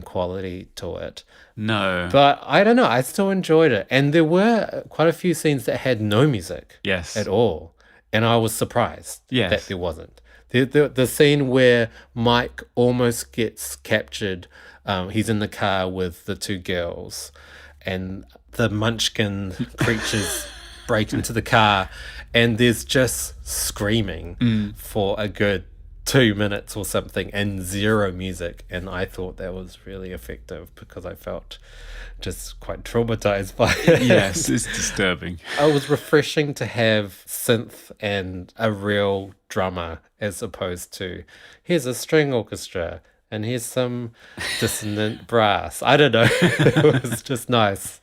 quality to it. No. But I don't know, I still enjoyed it. And there were quite a few scenes that had no music at all. And I was surprised that there wasn't. The scene where Mike almost gets captured, he's in the car with the two girls, and the munchkin creatures break into the car, and there's just screaming for a good 2 minutes or something and zero music. And I thought that was really effective because I felt just quite traumatized by it. Yes, it's disturbing. It was refreshing to have synth and a real drummer as opposed to here's a string orchestra and here's some dissonant brass. I don't know. It was just nice.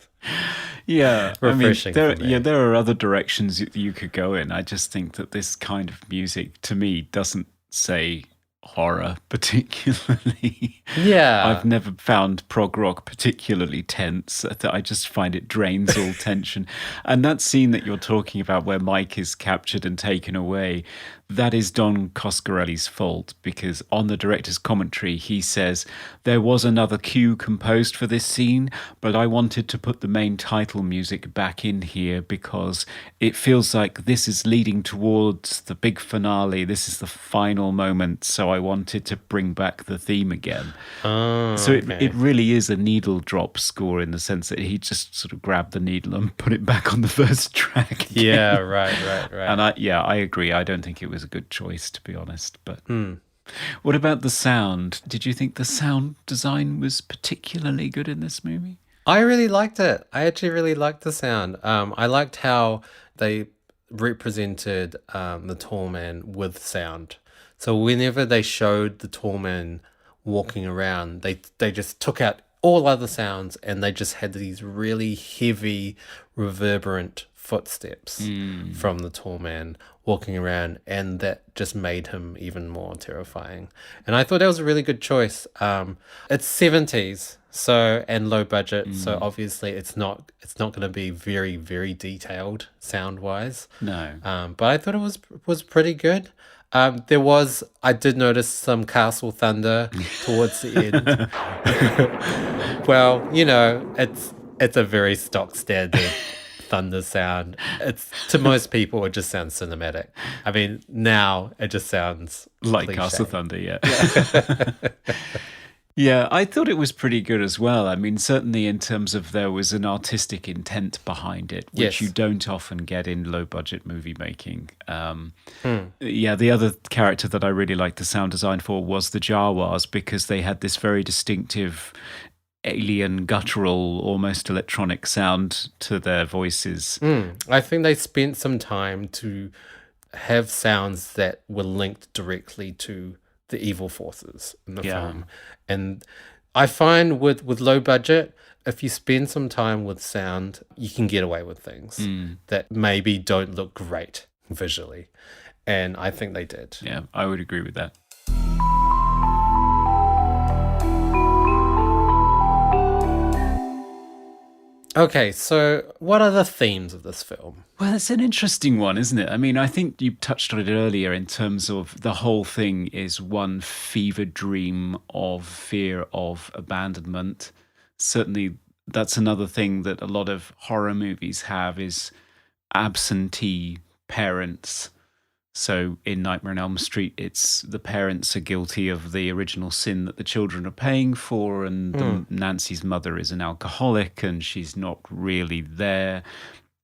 Yeah, refreshing. There are other directions you could go in. I just think that this kind of music, to me, doesn't say horror particularly. Yeah. I've never found prog rock particularly tense. I just find it drains all tension. And that scene that you're talking about where Mike is captured and taken away, that is Don Coscarelli's fault, because on the director's commentary he says, there was another cue composed for this scene, but I wanted to put the main title music back in here because it feels like this is leading towards the big finale. This is the final moment, so I wanted to bring back the theme again. So it really is a needle drop score in the sense that he just sort of grabbed the needle and put it back on the first track again. Yeah, right. And I agree. I don't think it was a good choice, to be honest. But what about the sound? Did you think the sound design was particularly good in this movie? I really liked it. I actually really liked the sound. I liked how they represented the tall man with sound. So whenever they showed the tall man walking around, they just took out all other sounds and they just had these really heavy, reverberant footsteps from the tall man walking around, and that just made him even more terrifying. And I thought that was a really good choice. It's 70s, so, and low budget, so obviously it's not going to be very, very detailed sound wise. No. But I thought it was pretty good. I did notice some castle thunder towards the end. Well, it's a very stock standard thunder sound. To most people, it just sounds cinematic. I mean, now it just sounds Like cliche. Castle Thunder, yeah. Yeah, I thought it was pretty good as well. I mean, certainly in terms of there was an artistic intent behind it, which Yes. you don't often get in low-budget movie making. Yeah, the other character that I really liked the sound design for was the Jawas, because they had this very distinctive alien, guttural, almost electronic sound to their voices. I think they spent some time to have sounds that were linked directly to the evil forces in the film. And I find with low budget, if you spend some time with sound, you can get away with things that maybe don't look great visually. And I think they did. Yeah, I would agree with that. Okay, so what are the themes of this film? Well, it's an interesting one, isn't it? I mean, I think you touched on it earlier in terms of the whole thing is one fevered dream of fear of abandonment. Certainly, that's another thing that a lot of horror movies have is absentee parents. So in Nightmare on Elm Street, it's the parents are guilty of the original sin that the children are paying for, and Nancy's mother is an alcoholic and she's not really there.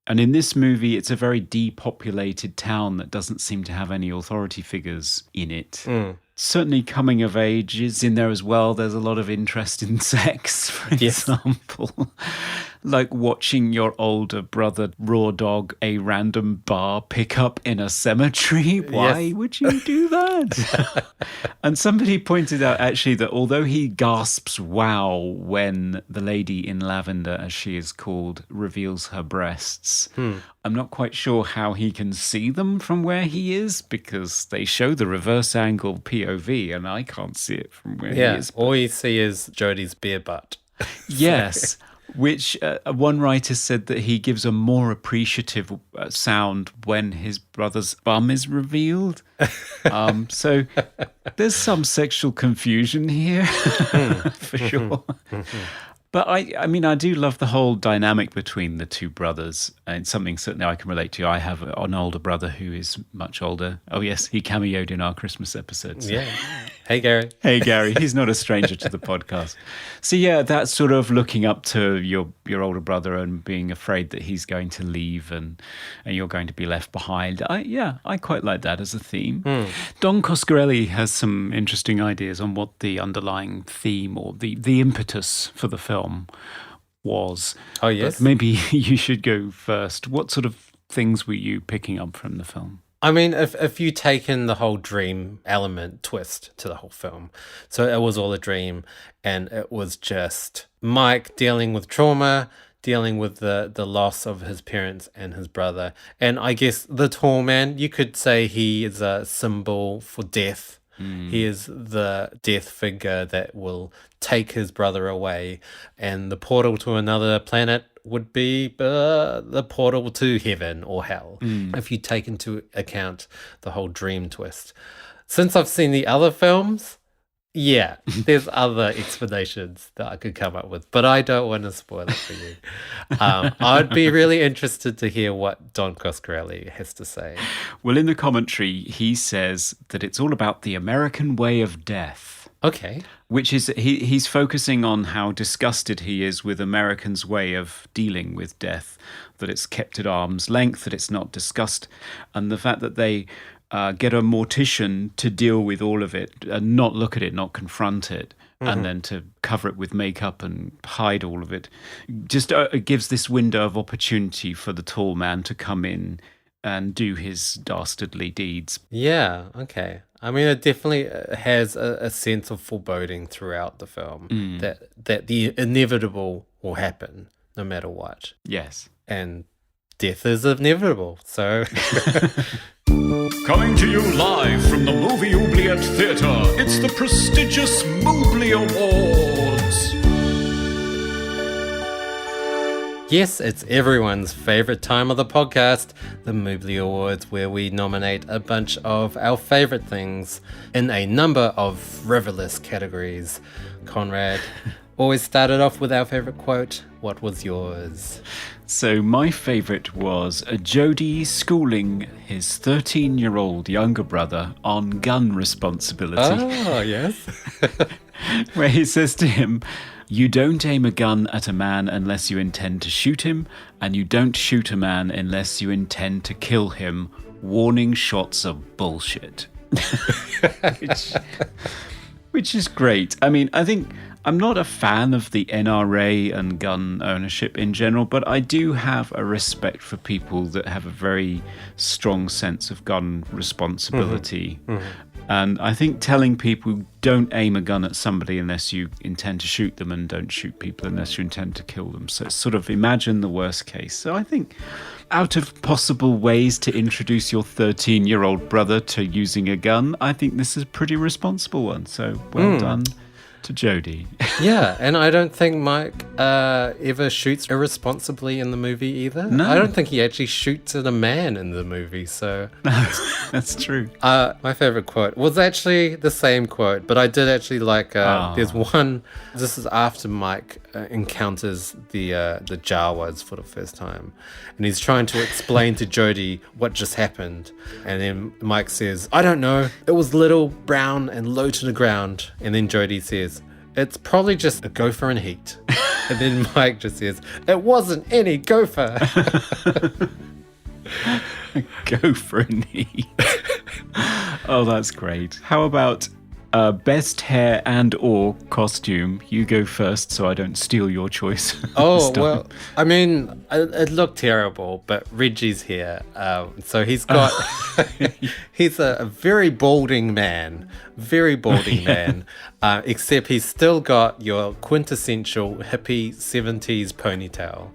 And in this movie, it's a very depopulated town that doesn't seem to have any authority figures in it. Certainly coming of age is in there as well. There's a lot of interest in sex, for example. Like watching your older brother raw dog a random bar pickup in a cemetery. Why would you do that? And somebody pointed out actually that although he gasps wow when the lady in lavender, as she is called, reveals her breasts, I'm not quite sure how he can see them from where he is, because they show the reverse angle POV and I can't see it from where he is. All you see is Jodie's bare butt. Yes. Which one writer said that he gives a more appreciative sound when his brother's bum is revealed. So there's some sexual confusion here, for sure. But I mean, I do love the whole dynamic between the two brothers. And it's something certainly I can relate to. I have an older brother who is much older. Oh, yes, he cameoed in our Christmas episodes. Yeah. Hey, Gary. Hey, Gary. He's not a stranger to the podcast. So, yeah, that's sort of looking up to your older brother and being afraid that he's going to leave and you're going to be left behind. I quite like that as a theme. Don Coscarelli has some interesting ideas on what the underlying theme or the impetus for the film was. Oh, yes? But maybe you should go first. What sort of things were you picking up from the film? I mean, if you take in the whole dream element twist to the whole film, so it was all a dream, and it was just Mike dealing with trauma, dealing with the loss of his parents and his brother, and I guess the tall man, you could say he is a symbol for death He is the death figure that will take his brother away, and the portal to another planet would be the portal to heaven or hell, if you take into account the whole dream twist. Since I've seen the other films, yeah, there's other explanations that I could come up with, but I don't want to spoil it for you. I'd be really interested to hear what Don Coscarelli has to say. Well, in the commentary, he says that it's all about the American way of death. Okay. Which is, he's focusing on how disgusted he is with Americans' way of dealing with death, that it's kept at arm's length, that it's not discussed, and the fact that they get a mortician to deal with all of it and not look at it, not confront it, and then to cover it with makeup and hide all of it. Just it gives this window of opportunity for the tall man to come in and do his dastardly deeds. Yeah, okay. I mean, it definitely has a sense of foreboding throughout the film that the inevitable will happen no matter what. Yes. And death is inevitable, so... Coming to you live from the Movie Oubliette Theatre, it's the prestigious Mobley Awards. Yes, it's everyone's favourite time of the podcast, the Mobley Awards, where we nominate a bunch of our favourite things in a number of frivolous categories. Conrad always started off with our favourite quote. What was yours? So my favourite was Jody schooling his 13-year-old younger brother on gun responsibility. Oh, yes. Where he says to him, "You don't aim a gun at a man unless you intend to shoot him, and you don't shoot a man unless you intend to kill him. Warning shots are bullshit." Which is great. I mean, I think I'm not a fan of the NRA and gun ownership in general, but I do have a respect for people that have a very strong sense of gun responsibility. And I think telling people don't aim a gun at somebody unless you intend to shoot them, and don't shoot people unless you intend to kill them. So it's sort of imagine the worst case. So I think out of possible ways to introduce your 13-year-old brother to using a gun, I think this is a pretty responsible one. So well done to Jody. Yeah, and I don't think Mike ever shoots irresponsibly in the movie either. No. I don't think he actually shoots at a man in the movie, so... That's true. My favourite quote was actually the same quote, but I did actually like... There's one... This is after Mike encounters the jawas for the first time, and he's trying to explain to Jody what just happened, and then Mike says, "I don't know, it was little, brown, and low to the ground," and then Jody says, "It's probably just a gopher-on-heat." And then Mike just says, "It wasn't any gopher." Gopher-on-heat. Oh, that's great. How about best hair and or costume? You go first so I don't steal your choice. Oh, well, I mean, it looked terrible, but Reggie's here. So he's got... he's a very balding man. Very balding man. Except he's still got your quintessential hippie 70s ponytail.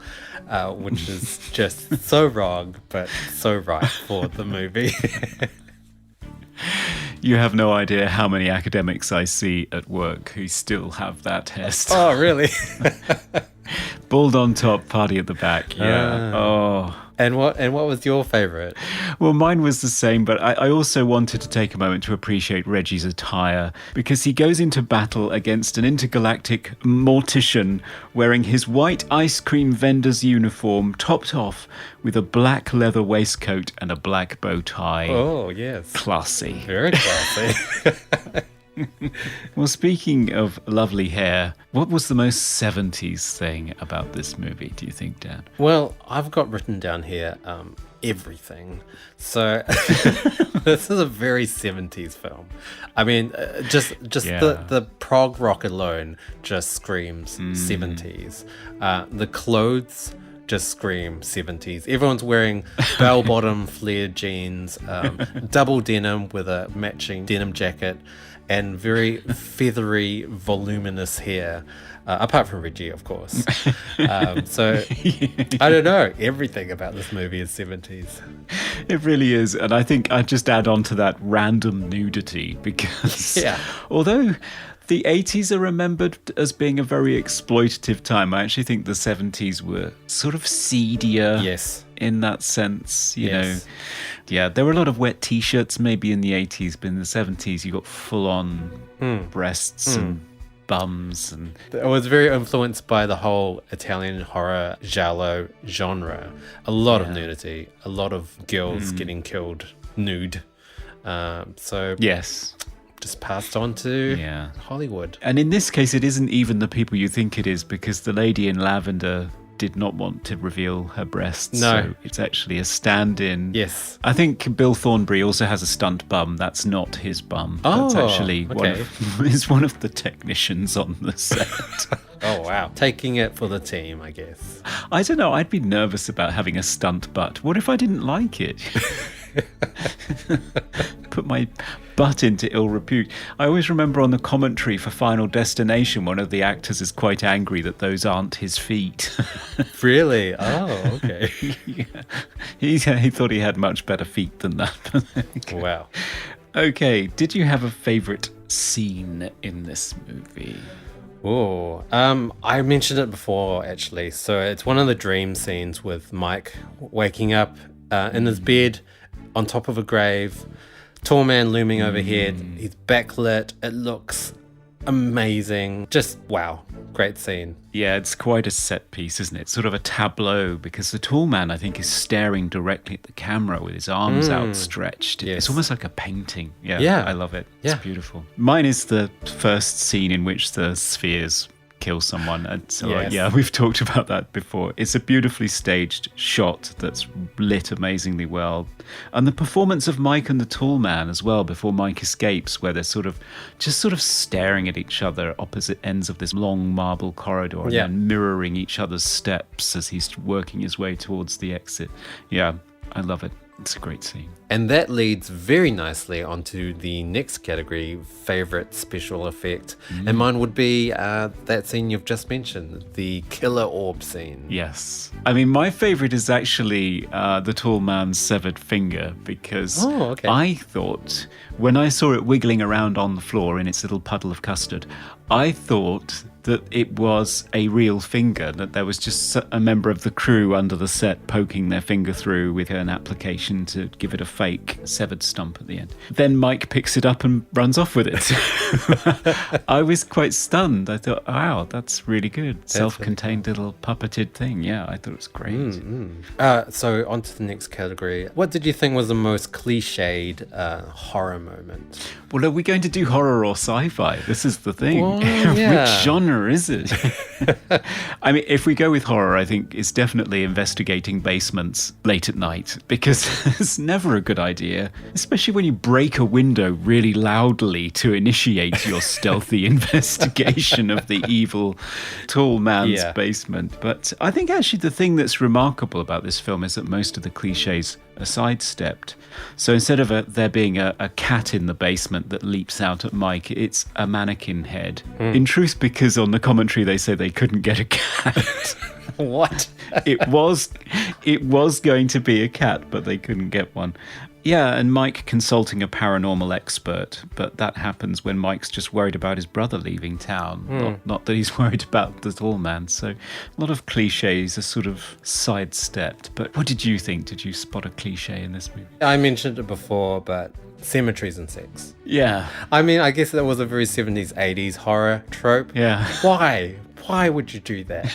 Which is just so wrong, but so right for the movie. You have no idea how many academics I see at work who still have that hairstyle. Oh, really? Bald on top, party at the back. Yeah. Oh. And what was your favourite? Well, mine was the same, but I also wanted to take a moment to appreciate Reggie's attire, because he goes into battle against an intergalactic mortician wearing his white ice cream vendor's uniform, topped off with a black leather waistcoat and a black bow tie. Oh, yes. Classy. Very classy. Well, speaking of lovely hair, what was the most 70s thing about this movie, do you think, Dan? Well, I've got written down here everything. So this is a very 70s film. I mean, just the prog rock alone just screams 70s. The clothes just scream 70s. Everyone's wearing bell-bottom flared jeans, double denim with a matching denim jacket, and very feathery, voluminous hair. apart from Reggie, of course. So I don't know. Everything about this movie is 70s. It really is. And I think I'd just add on to that random nudity because although the 80s are remembered as being a very exploitative time, I actually think the 70s were sort of seedier. Yes. In that sense, you know. Yeah, there were a lot of wet t-shirts maybe in the 80s, but in the 70s you got full-on breasts and bums. And it was very influenced by the whole Italian horror giallo genre. A lot of nudity, a lot of girls getting killed nude. So yes, just passed on to Hollywood. And in this case, it isn't even the people you think it is, because the lady in lavender did not want to reveal her breasts. No. So it's actually a stand-in. Yes. I think Bill Thornbury also has a stunt bum. That's not his bum. Oh, that's actually okay. one of the technicians on the set. Oh, wow. Taking it for the team, I guess. I don't know. I'd be nervous about having a stunt butt. What if I didn't like it? Put my butt into ill repute. I always remember on the commentary for Final Destination, one of the actors is quite angry that those aren't his feet. Really? Oh, okay. He thought he had much better feet than that. Wow. Okay, did you have a favourite scene in this movie? Oh, I mentioned it before, actually. So it's one of the dream scenes with Mike waking up in his bed on top of a grave, tall man looming overhead. He's backlit. It looks amazing. Just wow, great scene. Yeah, it's quite a set piece, isn't it? Sort of a tableau, because the tall man, I think, is staring directly at the camera with his arms outstretched. Yes. It's almost like a painting. Yeah. I love it. Yeah. It's beautiful. Mine is the first scene in which the spheres kill someone. And so, Yes. we've talked about that before. It's a beautifully staged shot that's lit amazingly well. And the performance of Mike and the tall man as well, before Mike escapes, where they're sort of staring at each other opposite ends of this long marble corridor and then mirroring each other's steps as he's working his way towards the exit. Yeah, I love it. It's a great scene. And that leads very nicely onto the next category, favorite special effect. And mine would be that scene you've just mentioned, the killer orb scene. Yes. I mean, my favorite is actually the tall man's severed finger, because I thought, when I saw it wiggling around on the floor in its little puddle of custard, I thought that it was a real finger, that there was just a member of the crew under the set poking their finger through with an application to give it a fake severed stump at the end. Then Mike picks it up and runs off with it. I was quite stunned. I thought, wow, that's really good. Self-contained little puppeted thing. Yeah, I thought it was great. So on to the next category. What did you think was the most cliched horror moment? Well, are we going to do horror or sci-fi? This is the thing. Well, yeah. Which genre is it? I mean, if we go with horror, I think it's definitely investigating basements late at night, because it's never a good idea, especially when you break a window really loudly to initiate your stealthy investigation of the evil tall man's basement. But I think actually the thing that's remarkable about this film is that most of the cliches are sidestepped. So instead of there being a cat in the basement that leaps out at Mike, it's a mannequin head. In truth, because on the commentary they say they couldn't get a cat. What? It was going to be a cat, but they couldn't get one. Yeah, and Mike consulting a paranormal expert, but that happens when Mike's just worried about his brother leaving town, not that he's worried about the tall man. So a lot of cliches are sort of sidestepped. But what did you think? Did you spot a cliche in this movie? I mentioned it before, but cemeteries and sex. Yeah. I mean, I guess that was a very 70s, 80s horror trope. Yeah. Why? Why would you do that?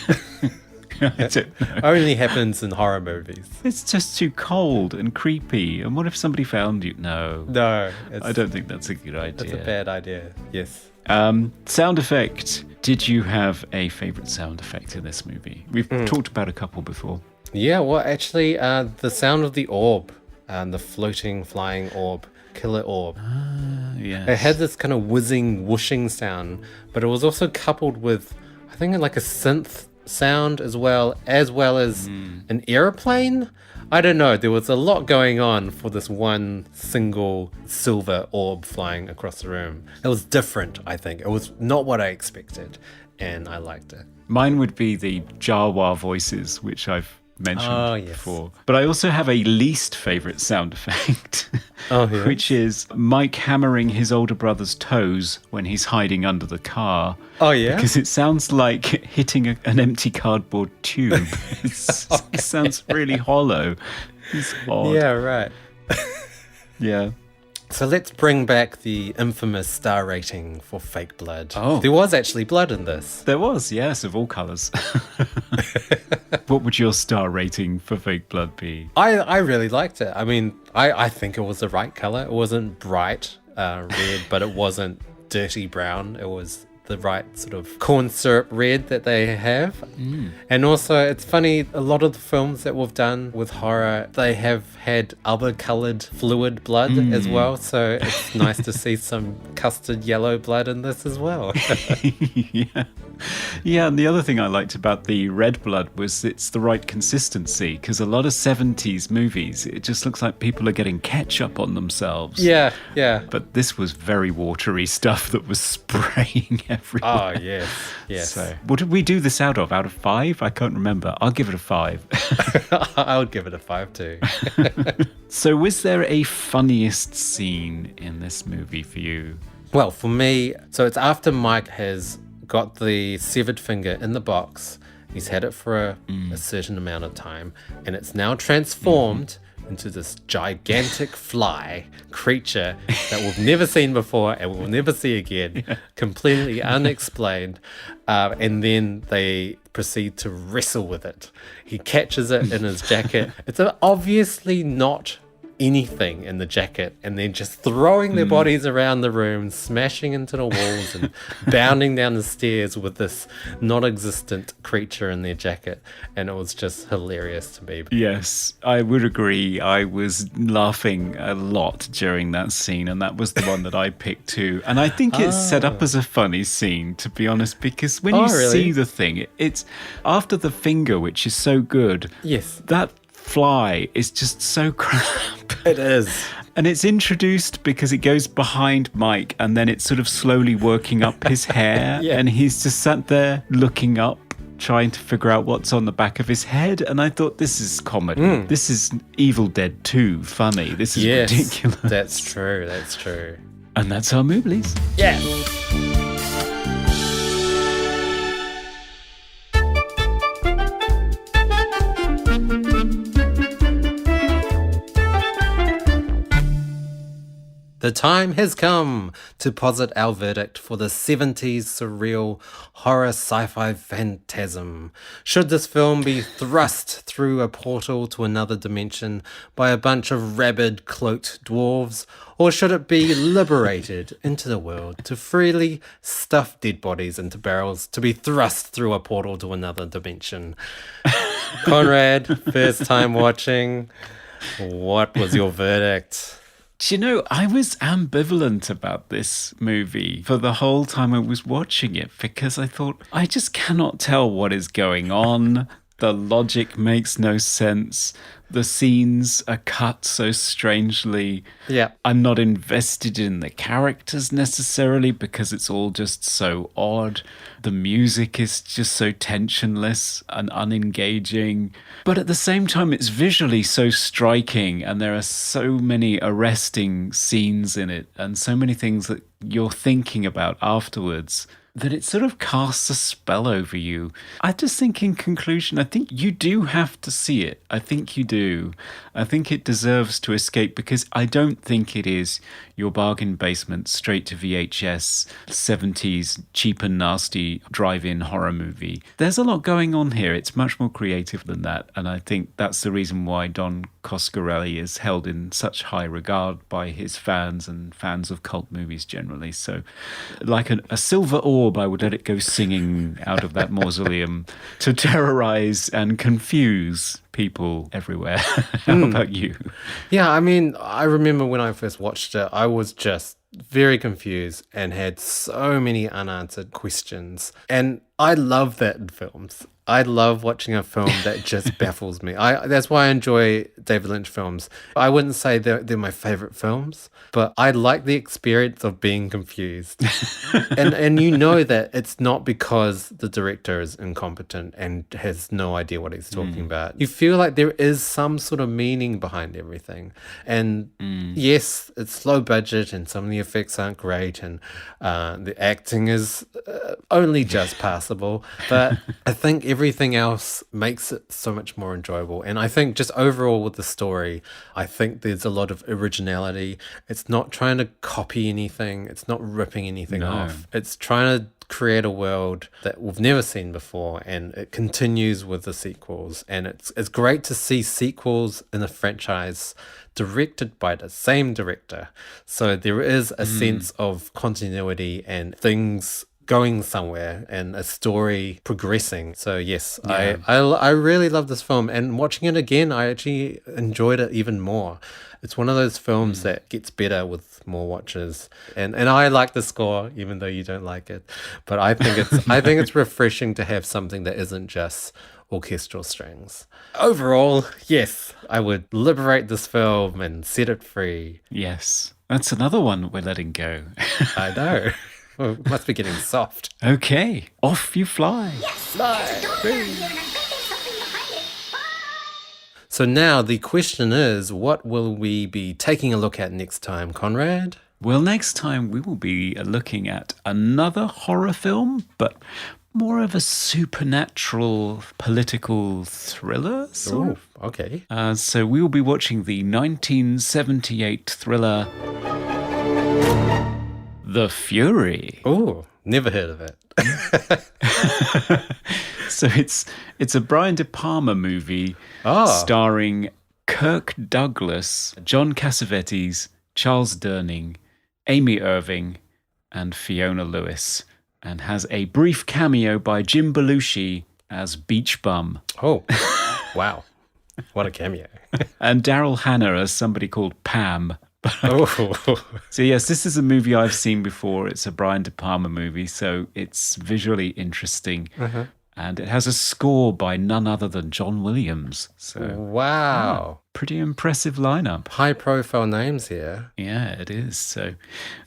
I don't know. Only happens in horror movies. It's just too cold and creepy. And what if somebody found you? No. I don't think that's a good idea. That's a bad idea. Yes. Sound effect. Did you have a favourite sound effect in this movie? We've talked about a couple before. Yeah, well, actually, the sound of the orb, the floating, flying orb, killer orb. Yes. It had this kind of whizzing, whooshing sound, but it was also coupled with, I think, like a synth sound as well as an airplane. I don't know, there was a lot going on for this one single silver orb flying across the room. It was different, I think. It was not what I expected, and I liked it. Mine would be the Jawa voices, which I've mentioned Yes. before. But I also have a least favourite sound effect, Yes? which is Mike hammering his older brother's toes when he's hiding under the car. Oh, yeah? Because it sounds like hitting an empty cardboard tube. It sounds really hollow. It's odd. Yeah, right. Yeah. So let's bring back the infamous star rating for fake blood. Oh. There was actually blood in this. There was, yes, of all colours. What would your star rating for fake blood be? I really liked it. I mean, I think it was the right color. It wasn't bright red, but it wasn't dirty brown. It was the right sort of corn syrup red that they have. And also, it's funny, a lot of the films that we've done with horror, they have had other coloured fluid blood as well. So it's nice to see some custard yellow blood in this as well. Yeah. Yeah, and the other thing I liked about the red blood was it's the right consistency, because a lot of 70s movies, it just looks like people are getting ketchup on themselves. Yeah. But this was very watery stuff that was spraying everywhere. Oh, yes. So, what did we do this out of? Out of 5? I can't remember. I'll give it a 5. I would give it a 5 too. So, was there a funniest scene in this movie for you? Well, for me, so it's after Mike has got the severed finger in the box. He's had it for a certain amount of time, and it's now transformed into this gigantic fly creature that we've never seen before and we'll never see again, completely unexplained. And then they proceed to wrestle with it. He catches it in his jacket. It's obviously not anything in the jacket, and then just throwing their bodies around the room, smashing into the walls and bounding down the stairs with this non-existent creature in their jacket. And it was just hilarious to me. Yes, I would agree. I was laughing a lot during that scene, and that was the one that I picked too. And I think it's set up as a funny scene, to be honest, because when you see the thing, it's after the finger, which is so good. Yes. That fly is just so crap. It is. And it's introduced because it goes behind Mike and then it's sort of slowly working up his hair. Yeah. And he's just sat there looking up, trying to figure out what's on the back of his head. And I thought, this is comedy. This is Evil Dead 2 funny. This is ridiculous. That's true. And that's our Mooblies. Yeah. The time has come to posit our verdict for the 70s surreal horror sci-fi Phantasm. Should this film be thrust through a portal to another dimension by a bunch of rabid cloaked dwarves, or should it be liberated into the world to freely stuff dead bodies into barrels to be thrust through a portal to another dimension? Conrad, first time watching, what was your verdict? Do you know, I was ambivalent about this movie for the whole time I was watching it, because I thought, I just cannot tell what is going on. The logic makes no sense. The scenes are cut so strangely. Yeah. I'm not invested in the characters necessarily because it's all just so odd. The music is just so tensionless and unengaging. But at the same time, it's visually so striking, and there are so many arresting scenes in it and so many things that you're thinking about afterwards, that it sort of casts a spell over you. I just think in conclusion, I think you do have to see it. I think you do. I think it deserves to escape, because I don't think it is your bargain basement, straight to VHS, 70s, cheap and nasty drive-in horror movie. There's a lot going on here. It's much more creative than that. And I think that's the reason why Don Coscarelli is held in such high regard by his fans and fans of cult movies generally. So like a silver orb, I would let it go singing out of that mausoleum to terrorize and confuse people everywhere. How about you? Yeah, I mean, I remember when I first watched it, I was just very confused and had so many unanswered questions. And I love that in films. I love watching a film that just baffles me. That's why I enjoy David Lynch films. I wouldn't say they're my favorite films, but I like the experience of being confused. and you know that it's not because the director is incompetent and has no idea what he's talking about. You feel like there is some sort of meaning behind everything. And yes, it's low budget and some of the effects aren't great and the acting is only just passable. But I think everything else makes it so much more enjoyable. And I think just overall with the story, I think there's a lot of originality. It's not trying to copy anything. It's not ripping anything off. It's trying to create a world that we've never seen before, and it continues with the sequels. And it's great to see sequels in a franchise directed by the same director. So there is a sense of continuity and things going somewhere and a story progressing. So yes, I really love this film, and watching it again, I actually enjoyed it even more. It's one of those films that gets better with more watches, and I like the score even though you don't like it. But I think it's refreshing to have something that isn't just orchestral strings. Overall, yes, I would liberate this film and set it free. Yes, that's another one we're letting go. I know. Well, it must be getting soft. Okay, off you fly. So now the question is, what will we be taking a look at next time, Conrad? Well, next time we will be looking at another horror film, but more of a supernatural political thriller. Oh, okay. So we will be watching the 1978 thriller The Fury. Oh, never heard of it. So it's a Brian De Palma movie starring Kirk Douglas, John Cassavetes, Charles Durning, Amy Irving, and Fiona Lewis, and has a brief cameo by Jim Belushi as Beach Bum. Oh, wow. What a cameo. And Daryl Hannah as somebody called Pam. Oh. So yes, this is a movie I've seen before. It's a Brian De Palma movie, so it's visually interesting. And it has a score by none other than John Williams. So wow. Pretty impressive lineup. High profile names here. Yeah, it is. So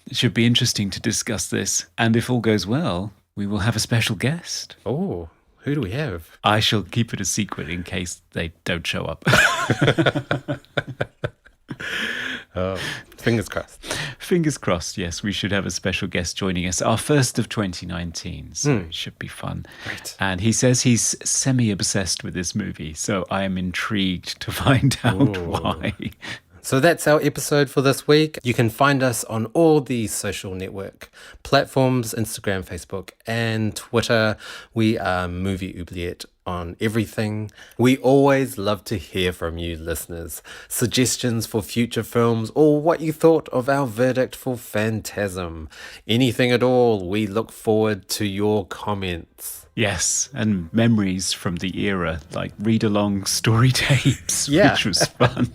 it should be interesting to discuss this. And if all goes well, we will have a special guest. Oh, who do we have? I shall keep it a secret in case they don't show up. Oh, fingers crossed. Fingers crossed, yes. We should have a special guest joining us. Our first of 2019, so it should be fun. Great. And he says he's semi-obsessed with this movie, so I am intrigued to find out why. So that's our episode for this week. You can find us on all the social network platforms, Instagram, Facebook, and Twitter. We are Movie Oubliette on everything. We always love to hear from you listeners. Suggestions for future films or what you thought of our verdict for Phantasm. Anything at all, we look forward to your comments. Yes, and memories from the era, like read-along story tapes, which was fun.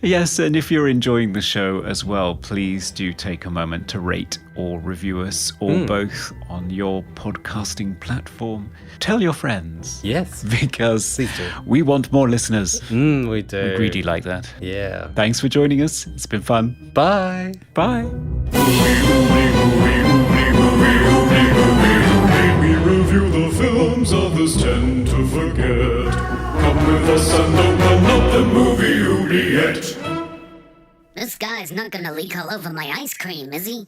Yes, and if you're enjoying the show as well, please do take a moment to rate or review us, or both, on your podcasting platform. Tell your friends. Yes. Because Please do. we want more listeners. We do. We're greedy like that. Yeah. Thanks for joining us. It's been fun. Bye. Bye. We review the films others tend to forget. Come with us and open up the movie Oubliette. This guy's not gonna leak all over my ice cream, is he?